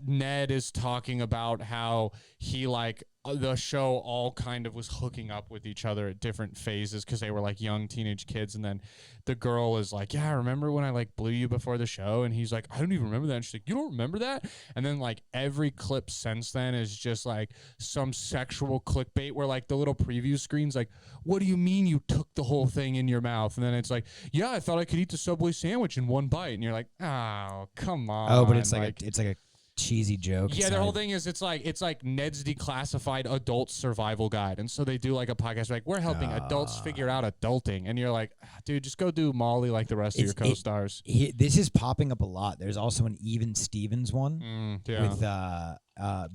Ned is talking about how he like the show all kind of was hooking up with each other at different phases because they were like young teenage kids, and then the girl is like, yeah, I remember when I like blew you before the show, and he's like, I don't even remember that, and she's like, you don't remember that? And then like every clip since then is just like some sexual clickbait where like the little preview screen's like, what do you mean you took the whole thing in your mouth? And then it's like, yeah, I thought I could eat the Subway sandwich in one bite, and you're like, oh, come on. Oh, but it's like a cheesy joke. Yeah, their whole thing is it's like Ned's declassified adult survival guide, and so they do like a podcast like, we're helping adults figure out adulting, and you're like, dude, just go do Molly like the rest of your co-stars. This is popping up a lot. There's also an Even Stevens one with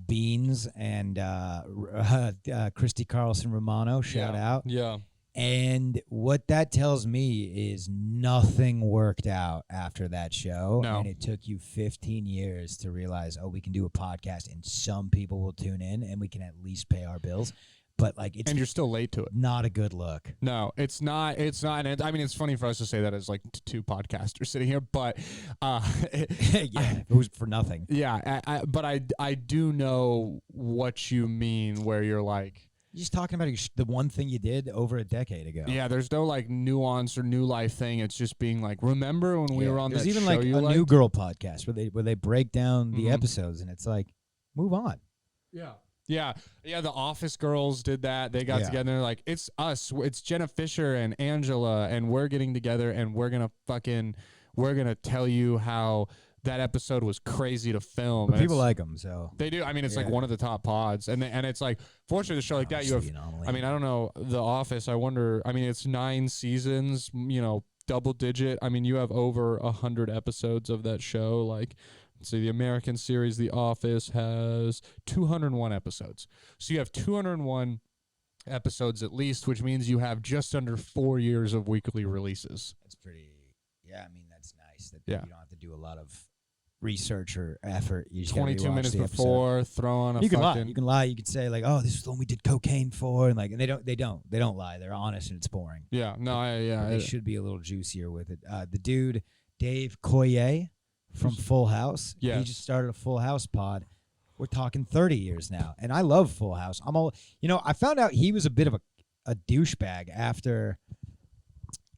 Beans and Christy Carlson Romano. Shout out. Yeah. And what that tells me is nothing worked out after that show. No. And it took you 15 years to realize, oh, we can do a podcast and some people will tune in and we can at least pay our bills. But like, it's, and you're still late to it. Not a good look. No, it's not. It's not. And I mean, it's funny for us to say that as like two podcasters sitting here, but it was for nothing. Yeah, but I do know what you mean. Where you're like, you're just talking about the one thing you did over a decade ago. Yeah, there's no like nuance or new life thing. It's just being like, remember when we were on that show? There's even like a New Girl podcast where they break down the episodes, and it's like, move on. Yeah. The Office girls did that. They got together and they're like, it's us. It's Jenna Fisher and Angela, and we're getting together and we're gonna tell you how that episode was crazy to film. But people like them, so they do. I mean, it's like one of the top pods, and it's like, fortunately, a show like that, you have. I mean, I don't know The Office. I wonder. I mean, it's 9 seasons. You know, double digit. I mean, you have over 100 episodes of that show. Like, let's see, the American series The Office has 201 episodes. So you have 201 episodes at least, which means you have just under 4 years of weekly releases. That's pretty. Yeah, I mean, that's nice that you don't have to do a lot of research or effort. You just 22 minutes before, throw on a. You can lie. You can say like, "Oh, this is the one we did cocaine for," and like, and they don't lie. They're honest, and it's boring. Yeah, no, they should be a little juicier with it. The dude Dave Coulier from Full House. Yeah, he just started a Full House pod. We're talking 30 years now, and I love Full House. I found out he was a bit of a douchebag after.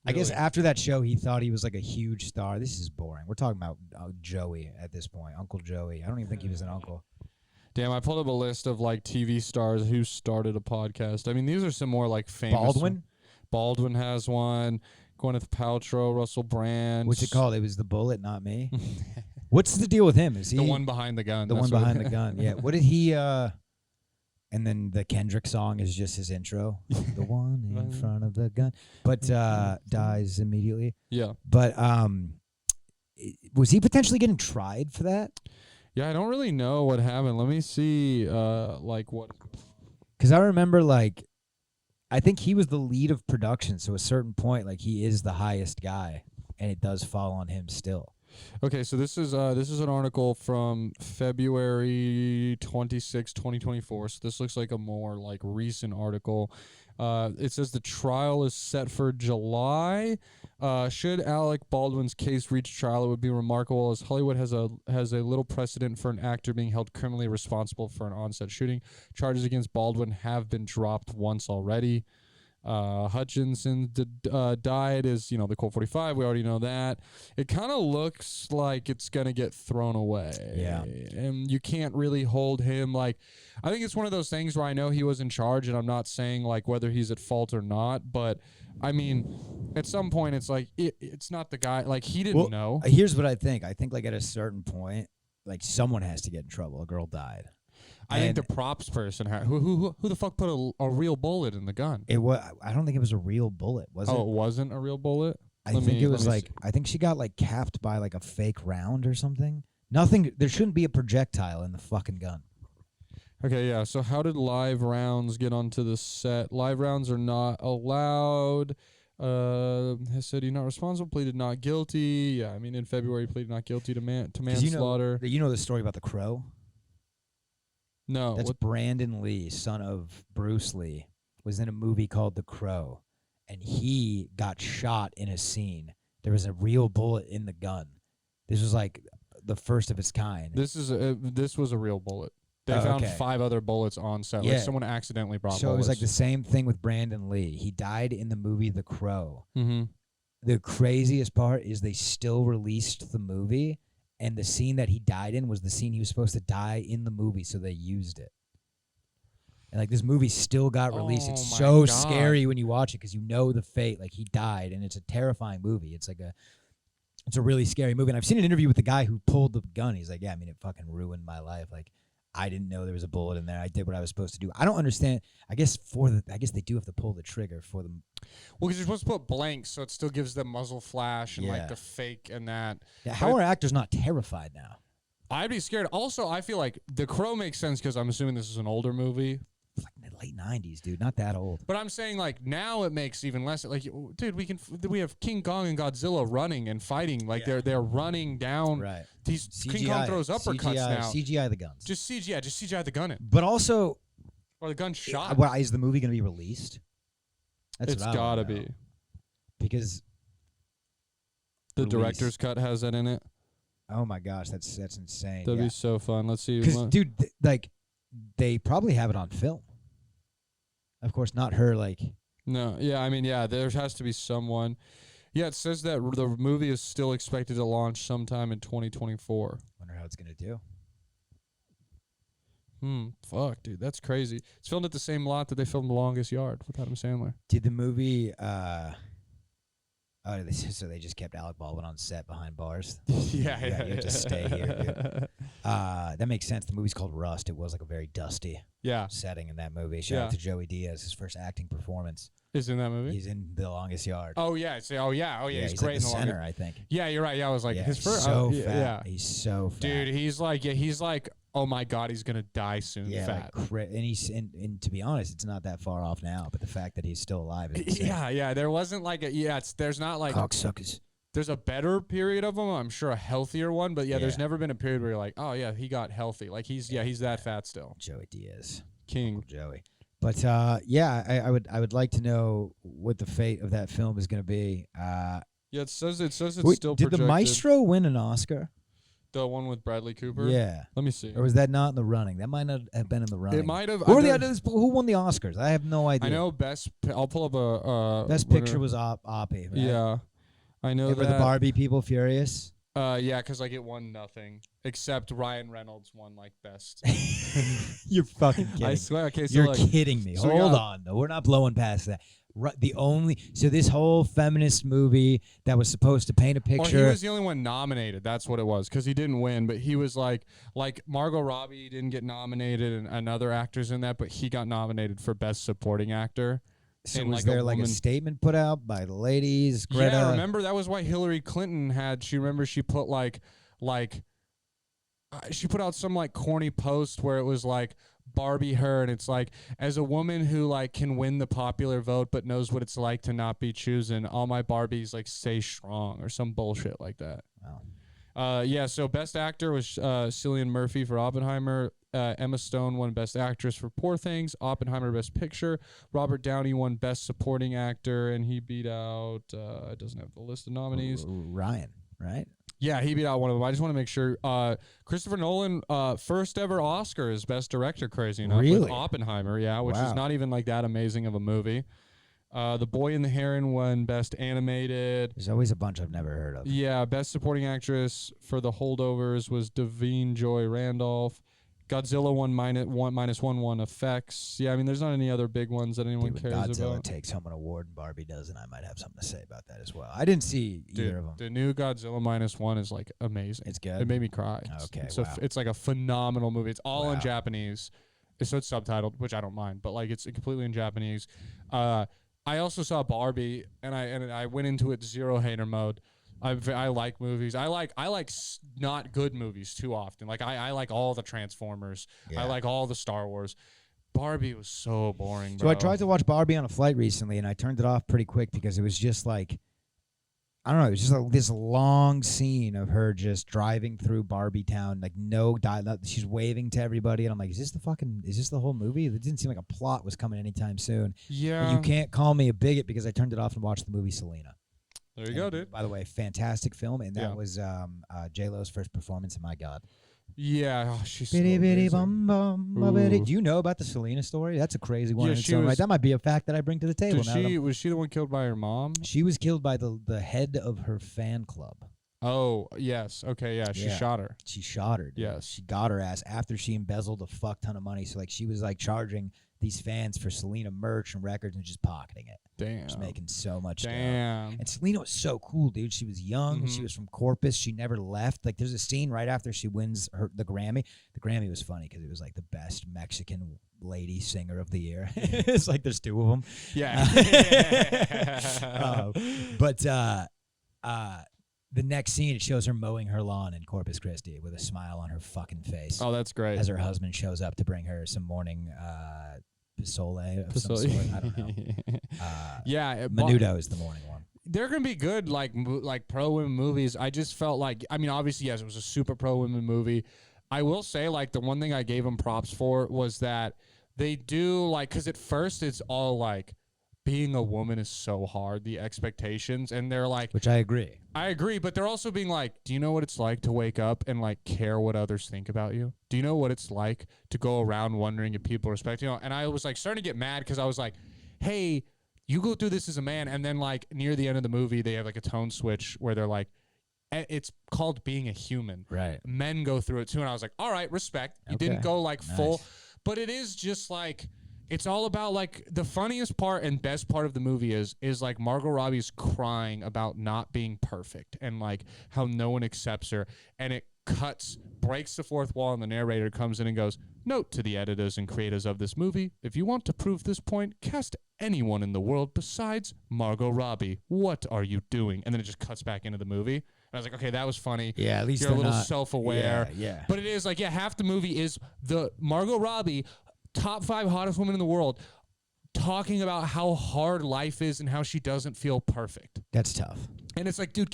Really? I guess after that show, he thought he was like a huge star. This is boring. We're talking about Joey at this point, Uncle Joey. I don't even think he was an uncle. Damn, I pulled up a list of like TV stars who started a podcast. I mean, these are some more like famous. Baldwin has one. Gwyneth Paltrow, Russell Brand. What's it called? It was The Bullet, Not Me. What's the deal with him? Is he the one behind the gun? The one behind the gun. Yeah. What did he? And then the Kendrick song is just his intro. The one in front of the gun. But dies immediately. Yeah. But was he potentially getting tried for that? Yeah, I don't really know what happened. Let me see like what. Because I remember like I think he was the lead of production, so at a certain point like he is the highest guy, and it does fall on him still. Okay, so this is an article from February 26, 2024. So this looks like a more like recent article. It says the trial is set for July. Should Alec Baldwin's case reach trial, it would be remarkable, as Hollywood has a little precedent for an actor being held criminally responsible for an on-set shooting. Charges against Baldwin have been dropped once already. Hutchinson died as, the Colt 45. We already know that. It kind of looks like it's going to get thrown away. Yeah. And you can't really hold him. Like, I think it's one of those things where I know he was in charge, and I'm not saying like whether he's at fault or not, but I mean, at some point it's like, it's not the guy, like he didn't know. Here's what I think. I think like at a certain point, like someone has to get in trouble. A girl died. I think the props person who the fuck put a real bullet in the gun? I don't think it was a real bullet, was it? Oh, it wasn't a real bullet? I think it was like, I think she got like capped by like a fake round or something. Nothing, there shouldn't be a projectile in the fucking gun. Okay, yeah. So how did live rounds get onto the set? Live rounds are not allowed. Has said he's not responsible, pleaded not guilty. Yeah, I mean in February pleaded not guilty to manslaughter. You know the story about the crow? No. That's Brandon Lee, son of Bruce Lee, was in a movie called The Crow, and he got shot in a scene. There was a real bullet in the gun. This was like the first of its kind. This was a real bullet. They Oh, found okay. 5 other bullets on set. Yeah. Like someone accidentally brought So bullets. it was like the same thing with Brandon Lee. He died in the movie The Crow. Mm-hmm. The craziest part is they still released the movie, and the scene that he died in was the scene he was supposed to die in the movie, so they used it. And like this movie still got released. Oh, It's my so God. scary when you watch it because you know the fate. Like he died, and it's a terrifying movie. It's a really scary movie. And I've seen an interview with the guy who pulled the gun. He's like, yeah, I mean, it fucking ruined my life. Like I didn't know there was a bullet in there. I did what I was supposed to do. I don't understand. I guess they do have to pull the trigger for them. Well, because you're supposed to put blanks, so it still gives them muzzle flash and like Yeah. the fake and that. Yeah, how are actors not terrified now? I'd be scared. Also, I feel like The Crow makes sense because I'm assuming this is an older movie. It's like the late 90s, dude. Not that old. But I'm saying like now it makes even less. Like, dude, we have King Kong and Godzilla running and fighting. Like they're running down. Right. These CGI, King Kong throws uppercuts now. CGI the guns. Just CGI the gun in, But also, or the gun shot. what, is the movie going to be released? That's It's what I wanna gotta know. be. Because The release. director's cut has that in it. oh my gosh, that's insane. That'd Yeah. be so fun. Let's see. Because dude, like they probably have it on film. Of course, not her. Like No, yeah, I mean, yeah, there has to be someone. Yeah, it says that the movie is still expected to launch sometime in 2024. wonder how it's going to do. Fuck, dude, that's crazy. It's filmed at the same lot that they filmed The Longest Yard with Adam Sandler. Did the movie? So they just kept Alec Baldwin on set behind bars. Yeah. You just stay here, dude. That makes sense. The movie's called Rust. It was like a very dusty Yeah, setting in that movie. Shout out to Joey Diaz, his first acting performance. is in that movie. He's in The Longest Yard. Oh yeah, he's he's great like in the The center, Longest. I think. Yeah, you're right. Yeah, I was like Yeah, his he's first. so yeah, fat. yeah. He's so fat. Dude, he's like, oh my god, he's gonna die soon. yeah, fat. like, and he's and to be honest, it's not that far off now. But the fact that he's still alive is insane. Yeah. There wasn't like there's not like cocksuckers. there's a better period of him. I'm sure a healthier one, but there's Yeah. never been a period where you're like, oh yeah, he got healthy. Like he's that fat still. Joey Diaz, King. Uncle Joey. But I would like to know what the fate of that film is going to be. Yeah, it says it's Wait, still did the projected. Maestro win an Oscar? The one with Bradley Cooper. Yeah. Let me see. Or was that not in the running? That might not have been in the running. It might have. Who won the Oscars? I have no idea. I know I'll pull up a Best winner. Picture was Oppie. Right? Yeah, I know Were that. the Barbie people furious? Yeah, because like it won nothing except Ryan Reynolds won like best. You're fucking kidding. I swear. Okay, so You're like, kidding me. so Hold yeah. on. No, we're not blowing past that. So this whole feminist movie that was supposed to paint a or he picture. was the only one nominated. That's what it was because he didn't win, but he was like Margot Robbie didn't get nominated and other actors in that, but he got nominated for best supporting actor. So and, was like, a there like a woman- statement put out by the ladies? Greta? Yeah, remember that was why Hillary Clinton had. She put she put out some like corny post where it was like Barbie her, and it's like, as a woman who like can win the popular vote but knows what it's like to not be chosen, all my Barbies like stay strong or some bullshit like that. Wow. Yeah, so best actor was Cillian Murphy for Oppenheimer. Emma Stone won best actress for Poor Things. Oppenheimer best picture. Robert Downey won best supporting actor, and he beat out it doesn't have the list of nominees. Ryan, right? Yeah, he beat out one of them. I just want to make sure. Christopher Nolan, first ever Oscar is best director, crazy enough. Really? With Oppenheimer, yeah, which is Wow. not even like that amazing of a movie. The Boy and the Heron won best animated. There's always a bunch I've never heard of. Yeah, best supporting actress for The Holdovers was Davine Joy Randolph. Godzilla won effects. Yeah, I mean, there's not any other big ones that anyone Dude, when cares Godzilla about. takes home an award and Barbie doesn't, I might have something to say about that as well. I didn't see either of them. The new Godzilla -1 is like amazing. It's good. It made me cry. Okay, wow. It's like a phenomenal movie. It's all in Wow. Japanese. So it's subtitled, which I don't mind, but like it's completely in Japanese. I also saw Barbie, and I went into it zero hater mode. I like movies. I like not good movies too often. Like I like all the Transformers. Yeah. I like all the Star Wars. Barbie was so boring, So bro. I tried to watch Barbie on a flight recently, and I turned it off pretty quick because it was just like, I don't know, it was just like this long scene of her just driving through Barbie Town, like no dialogue. She's waving to everybody, and I'm like, is this the whole movie? It didn't seem like a plot was coming anytime soon. Yeah. But you can't call me a bigot because I turned it off and watched the movie Selena. There you go, dude. By the way, fantastic film, and that was J-Lo's first performance. And my God. Yeah, she's so Bitty bitty amazing. bum bum bum bitty. Do you know about the Selena story? That's a crazy one. Yeah, in she its own was- right. That might be a fact that I bring to the table. Was she the one killed by her mom? She was killed by the head of her fan club. Oh, yes. Okay, yeah. She shot her. She shot her. Dude. Yes. She got her ass after she embezzled a fuck ton of money. So like she was like charging these fans for Selena merch and records and just pocketing it. Damn. Just making so much dough. Damn. And Selena was so cool, dude. She was young. She was from Corpus. She never left. Like there's a scene right after she wins the Grammy. The Grammy was funny because it was like the best Mexican lady singer of the year. It's like there's two of them. Yeah. The next scene, it shows her mowing her lawn in Corpus Christi with a smile on her fucking face. Oh, that's great. As her husband shows up to bring her some morning pozole of some sort. I don't know. Yeah. Menudo is the morning one. They're gonna be good, like pro women movies. I just felt like, I mean, obviously, yes, it was a super pro women movie. I will say, like, the one thing I gave them props for was that they do, like, because at first it's all like, being a woman is so hard, the expectations, and they're like, which I agree. I agree, but they're also being like, do you know what it's like to wake up and like care what others think about you? Do you know what it's like to go around wondering if people respect you? And I was like starting to get mad because I was like, hey, you go through this as a man, and then like near the end of the movie, they have like a tone switch where they're like, it's called being a human. Right. Men go through it too, and I was like, all right, respect. You didn't go like full, but it is just like, it's all about like the funniest part and best part of the movie is like Margot Robbie's crying about not being perfect and like how no one accepts her, and it breaks the fourth wall, and the narrator comes in and goes, note to the editors and creators of this movie, if you want to prove this point, cast anyone in the world besides Margot Robbie. What are you doing? And then it just cuts back into the movie. And I was like, okay, that was funny. Yeah, at least you're a little not self-aware. Yeah. But it is like, yeah, half the movie is the Margot Robbie, top 5 hottest women in the world, talking about how hard life is and how she doesn't feel perfect. That's tough. And it's like, dude,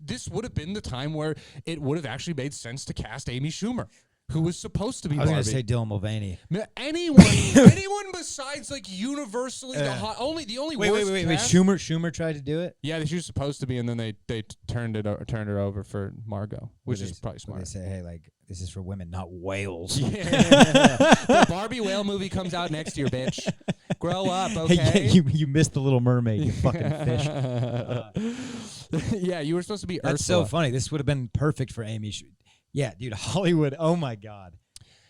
this would have been the time where it would have actually made sense to cast Amy Schumer, who was supposed to be Barbie. I was going to say Dylan Mulvaney. Anyone besides like universally the only worst Wait. cast? Schumer tried to do it? Yeah, she was supposed to be, and then they turned her over for Margot, which is probably smart. They say, hey, like, this is for women, not whales. Yeah. The Barbie whale movie comes out next year, bitch. Grow up, okay? Hey, you missed the Little Mermaid, you fucking fish. Yeah, you were supposed to be That's Ursula. so funny. This would have been perfect for Amy. Yeah, dude, Hollywood. Oh my God.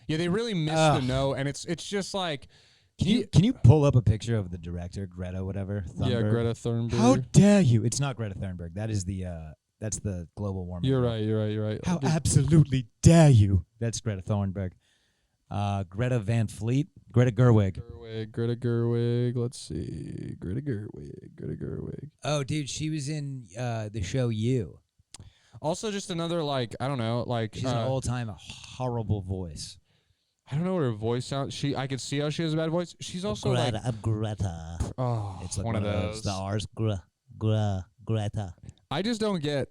Yeah, they really missed the no, and it's just like. Can you pull up a picture of the director, Greta, whatever? Thunberg? Yeah, Greta Thunberg. How dare you? It's not Greta Thunberg. That is that's the global warming. You're right. How absolutely dare you? That's Greta Thunberg. Greta Van Fleet. Greta Gerwig. Greta Gerwig. Let's see. Greta Gerwig. Oh, dude, she was in the show You. Also, just another, like, I don't know, like... She's an all-time horrible voice. I don't know what her voice sounds... I could see how she has a bad voice. She's also, Greta, like... Greta. Oh, it's like one of those. The R's. Greta. I just don't get...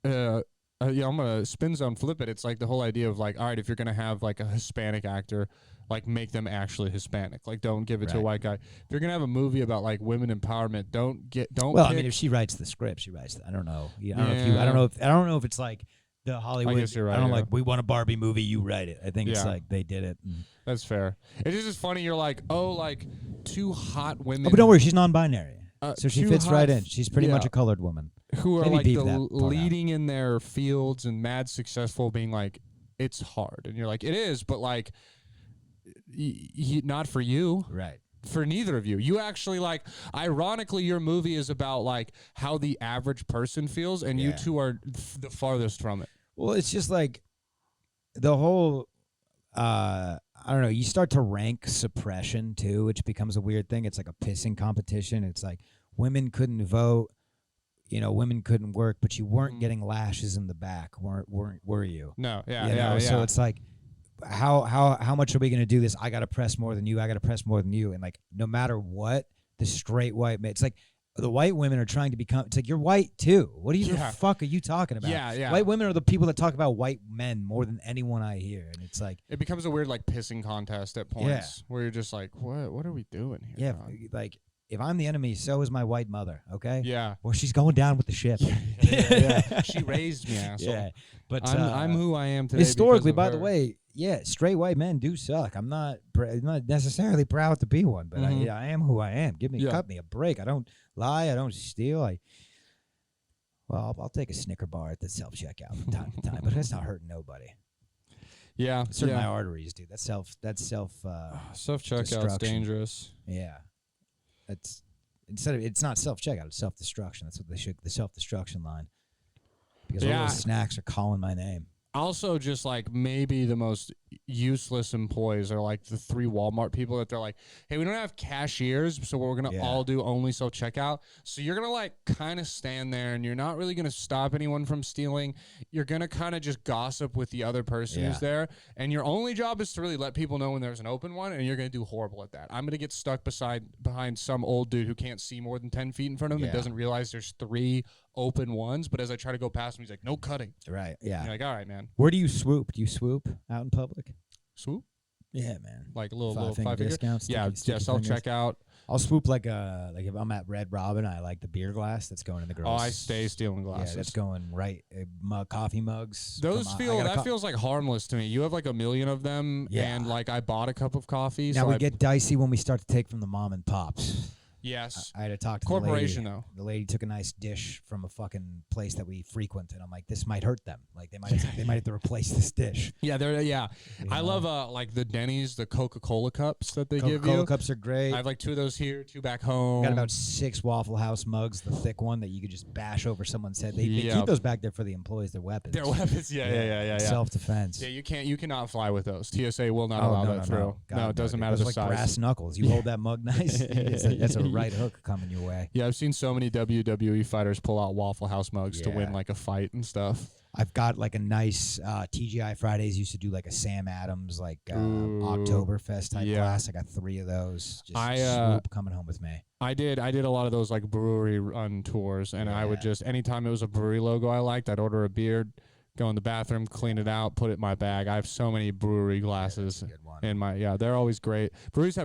I'm going to spin zone flip it. It's like the whole idea of, like, all right, if you're going to have, like, a Hispanic actor... Like, make them actually Hispanic. Like, don't give it to a white guy. If you're gonna have a movie about like women empowerment, don't. Well, pick. I mean, if she writes the script, she writes. I don't know. I don't know if it's like the Hollywood. I guess you're right. I don't like. We want a Barbie movie. You write it. I think it's like they did it. That's fair. It's just funny. You're like, oh, like 2 hot women. Oh, but don't worry, she's non-binary, so she 2 fits hot right in. She's pretty much a colored woman who are Maybe like beef the that part leading in their fields and mad successful, being like, it's hard, and you're like, it is, but like. Not for you, right? For neither of you. You actually like. Ironically, your movie is about like how the average person feels, and you two are the farthest from it. Well, it's just like the whole. I don't know. You start to rank suppression too, which becomes a weird thing. It's like a pissing competition. It's like women couldn't vote. Women couldn't work, but you weren't getting lashes in the back, were you? No, yeah. So it's like. How much are we going to do this? I got to press more than you. I got to press more than you. And like, no matter what, the straight white man, it's like the white women are trying to become, it's like, you're white too. What the fuck are you talking about? Yeah. White women are the people that talk about white men more than anyone I hear. And it's like, it becomes a weird like pissing contest at points where you're just like, what are we doing here? Yeah. Like if I'm the enemy, so is my white mother. Okay. Yeah. Or she's going down with the ship. Yeah. She raised me, asshole. Yeah. But I'm who I am today. Historically, because by of the her. way, yeah, straight white men do suck. I'm not necessarily proud to be one, but I am who I am. Cut me a break. I don't lie. I don't steal. I'll take a Snicker bar at the self checkout from time to time, but that's not hurting nobody. Yeah, It's hurting my arteries, dude. That's self checkout's dangerous. Yeah, it's not self checkout. It's self destruction. That's what the self destruction line. Because all those snacks are calling my name. Also, just like maybe the most useless employees are like the 3 Walmart people that they're like, hey, we don't have cashiers, so we're going to all do only self-checkout. So you're going to like kind of stand there and you're not really going to stop anyone from stealing. You're going to kind of just gossip with the other person who's there. And your only job is to really let people know when there's an open one, and you're going to do horrible at that. I'm going to get stuck behind some old dude who can't see more than 10 feet in front of him and doesn't realize there's 3 open ones, but as I try to go past him, he's like, no cutting. Right, yeah. And you're like, all right, man. Where do you swoop? Do you swoop out in public? Swoop? Yeah, man. Like a little five-finger finger discounts. Yeah, self-checkout. I'll swoop like if I'm at Red Robin, I like the beer glass that's going in the girls. Oh, I stay stealing glasses. Yeah, that's going right. Coffee mugs. That feels like harmless to me. You have like a million of them, and like I bought a cup of coffee. Now we get dicey when we start to take from the mom and pops. Yes. I had to talk to corporation the lady. though. The lady took a nice dish from a fucking place that we frequent, and I'm like, this might hurt them. Like they might have to replace this dish. Yeah, I love like the Denny's, the Coca-Cola cups that they give you. Coca-Cola cups are great. I have like 2 of those here, 2 back home. Got about 6 Waffle House mugs, the thick one that you could just bash over someone's head. They keep those back there for the employees. They're weapons. They're weapons. Yeah. Self-defense. Yeah, you cannot fly with those. TSA will not allow that through. No, it doesn't matter the like size. Brass knuckles. You hold that mug nice. That's a right hook coming your way. Yeah, I've seen so many WWE fighters pull out Waffle House mugs to win like a fight and stuff. I've got like a nice TGI Fridays used to do like a Sam Adams like Oktoberfest type class. I got 3 of those. Just swoop coming home with me. I did a lot of those like brewery run tours, and I would just anytime it was a brewery logo I liked, I'd order a beer, go in the bathroom, clean it out, put it in my bag. I have so many brewery glasses in my they're always great. Breweries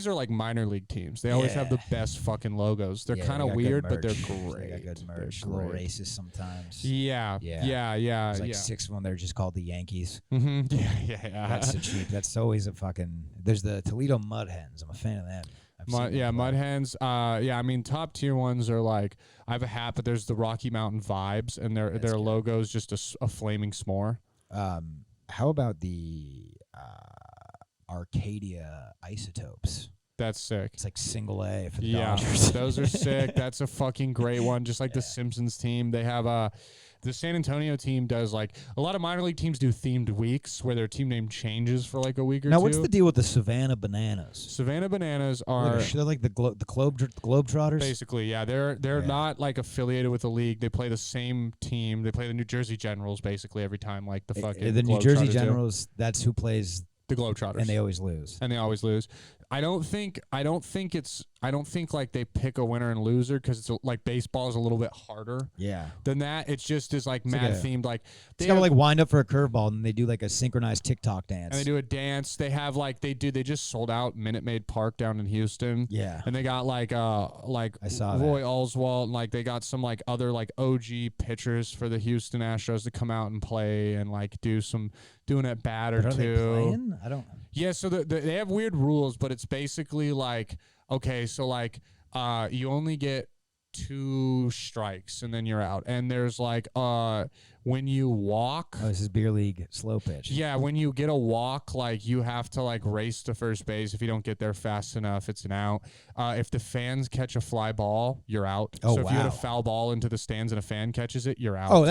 are like minor league teams. They always have the best fucking logos. They're kind of weird, but they're great. They got good merch. A little racist sometimes. Yeah. There's like 6 of them. They're just called the Yankees. Mm-hmm. Yeah. That's so cheap. That's always a fucking. There's the Toledo Mud Hens. I'm a fan of them. Mud Hens. I mean, top tier ones are like I have a hat, but there's the Rocky Mountain Vibes, and their logo is just a flaming s'more. How about the Arcadia Isotopes? That's sick. It's like single A for the Dodgers. Those are sick. That's a fucking great one. Just like the Simpsons team, they have the San Antonio team does like a lot of minor league teams do themed weeks where their team name changes for like a week or two. Now, what's the deal with the Savannah Bananas? Savannah Bananas are they're like the Globetrotters. Basically, yeah. They're not like affiliated with the league. They play the same team. They play the New Jersey Generals basick every time. Like the fucking the New Jersey Generals. That's who plays the Globetrotters, and they always lose. I don't think like they pick a winner and loser because it's like baseball is a little bit harder. Yeah. Than that, it's just like mad themed. Like they gotta like wind up for a curveball and they do like a synchronized TikTok dance. And they do a dance. They have like they just sold out Minute Maid Park down in Houston. Yeah. And they got like I saw Roy Oswalt and like they got some like other like OG pitchers for the Houston Astros to come out and play and like doing at bat or but are two. They playing? I don't. Yeah, so they have weird rules, but it's basically like, okay, so like you only get 2 strikes and then you're out. And there's like when you walk. Oh, this is beer league slow pitch. Yeah, when you get a walk, like you have to like race to first base. If you don't get there fast enough, it's an out. If the fans catch a fly ball, you're out. Oh, so if you hit a foul ball into the stands and a fan catches it, you're out. Oh,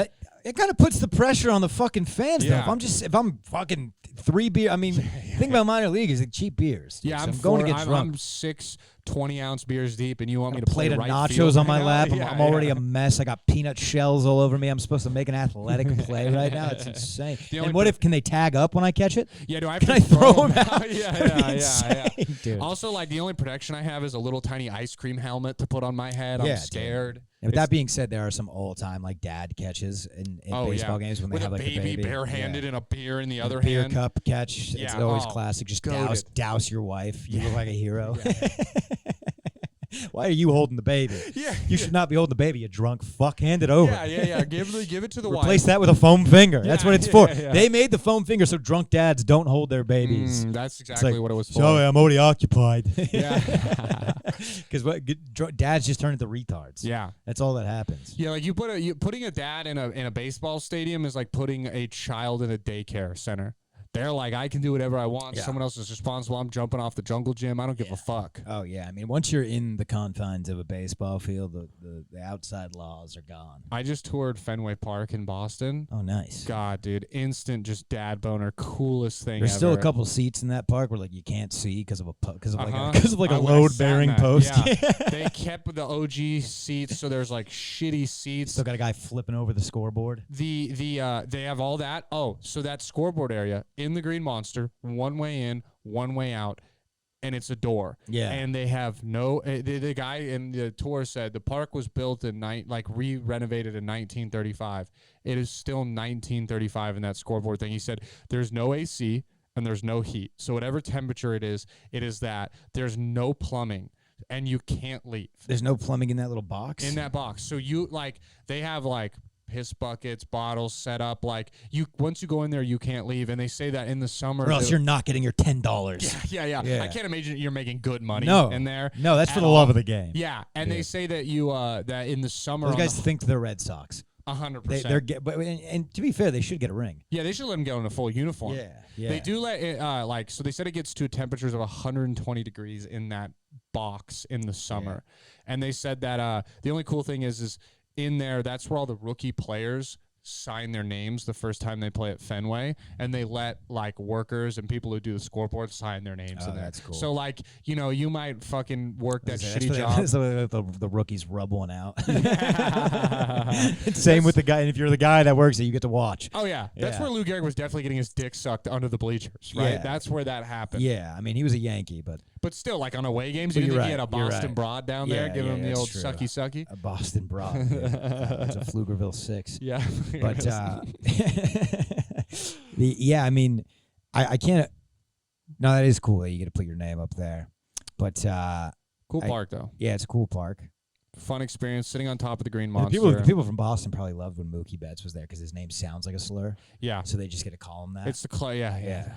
it kind of puts the pressure on the fucking fans. Yeah. Though. If I'm fucking 3 beer, I mean, think about minor league is like cheap beers. Yeah, so I'm going to get drunk. I'm 6 20-ounce beers deep, and you want me to play plate of right nachos field on my right lap. now? I'm already a mess. I got peanut shells all over me. I'm supposed to make an athletic play right now. It's insane. And what if can they tag up when I catch it? Yeah, do I have can to I throw them out? Yeah. Dude. Also, like the only protection I have is a little tiny ice cream helmet to put on my head. I'm scared. Yeah, but that being said, there are some all-time like dad catches in baseball games when they have like a baby baby barehanded and a beer in the other beer hand. cup catch. It's always classic. Just douse your wife. You look like a hero. Why are you holding the baby? Yeah. You should not be holding the baby, you drunk fuck. Hand it over. Yeah. Give it to the wife. Replace that with a foam finger. That's what it's for. Yeah. They made the foam finger so drunk dads don't hold their babies. That's exactly what it was for. Sorry, I'm already occupied. Yeah. Because dads just turn into retards. Yeah. That's all that happens. Yeah, like putting a dad in a baseball stadium is like putting a child in a daycare center. They're like, I can do whatever I want. Yeah. Someone else is responsible. I'm jumping off the jungle gym. I don't give a fuck. Oh, yeah. I mean, once you're in the confines of a baseball field, the outside laws are gone. I just toured Fenway Park in Boston. Oh, nice. God, dude. Instant just dad boner. Coolest thing There's ever. still a couple seats in that park where like you can't see because of a I load bearing sat in that, post. Yeah. They kept the OG seats, so there's like shitty seats. Still got a guy flipping over the scoreboard. They have all that. Oh, so that scoreboard area in the Green Monster, one way in, one way out, and it's a door. Yeah. And they have no. The guy in the tour said the park was built in re-renovated in 1935. It is still 1935 in that scoreboard thing. He said there's no AC and there's no heat. So whatever temperature it is that. There's no plumbing. And you can't leave. There's no plumbing in that little box? In that box. So they have piss buckets, bottles set up. Once you go in there, you can't leave. And they say that in the summer. Or else you're not getting your $10. Yeah. I can't imagine you're making good money in there. No, that's for the love of the game. Yeah. And they say that that in the summer. Those guys think they're Red Sox. 100%. And to be fair, they should get a ring. Yeah, they should let them get in a full uniform. Yeah. They do let it, so they said it gets to temperatures of 120 degrees in that box in the summer. Yeah. And they said that the only cool thing is in there, that's where all the rookie players sign their names the first time they play at Fenway, and they let workers and people who do the scoreboard sign their names in there. That's cool. So you might fucking work that shitty job. So the rookies rub one out. Same with the guy. And if you're the guy that works it, you get to watch. Oh yeah, that's where Lou Gehrig was definitely getting his dick sucked under the bleachers, right? Yeah. That's where that happened. Yeah, I mean he was a Yankee, but still, on away games, you think he had a Boston broad down there giving him the old sucky. A Boston broad. It's a Pflugerville 6. Yeah. But I mean, I can't. No, that is cool that you get to put your name up there. But cool park though. Yeah, it's a cool park. Fun experience sitting on top of the Green Monster. The people from Boston probably loved when Mookie Betts was there because his name sounds like a slur. Yeah. So they just get to call him that. It's the clay. Yeah.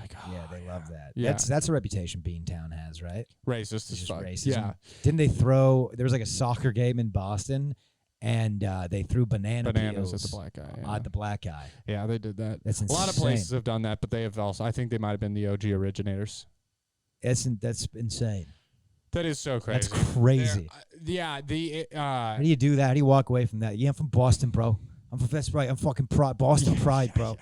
They love that. Yeah. That's a reputation Beantown has, right? Racist as fuck. Racism. Yeah. Didn't they throw? There was a soccer game in Boston. And they threw bananas at the black guy. Yeah. The black guy. Yeah, they did that. That's insane. A lot of places have done that, but they have also. I think they might have been the OG originators. That's insane. That is so crazy. That's crazy. How do you do that? How do you walk away from that? Yeah, I'm from Boston, bro. That's right. I'm fucking Boston pride, bro.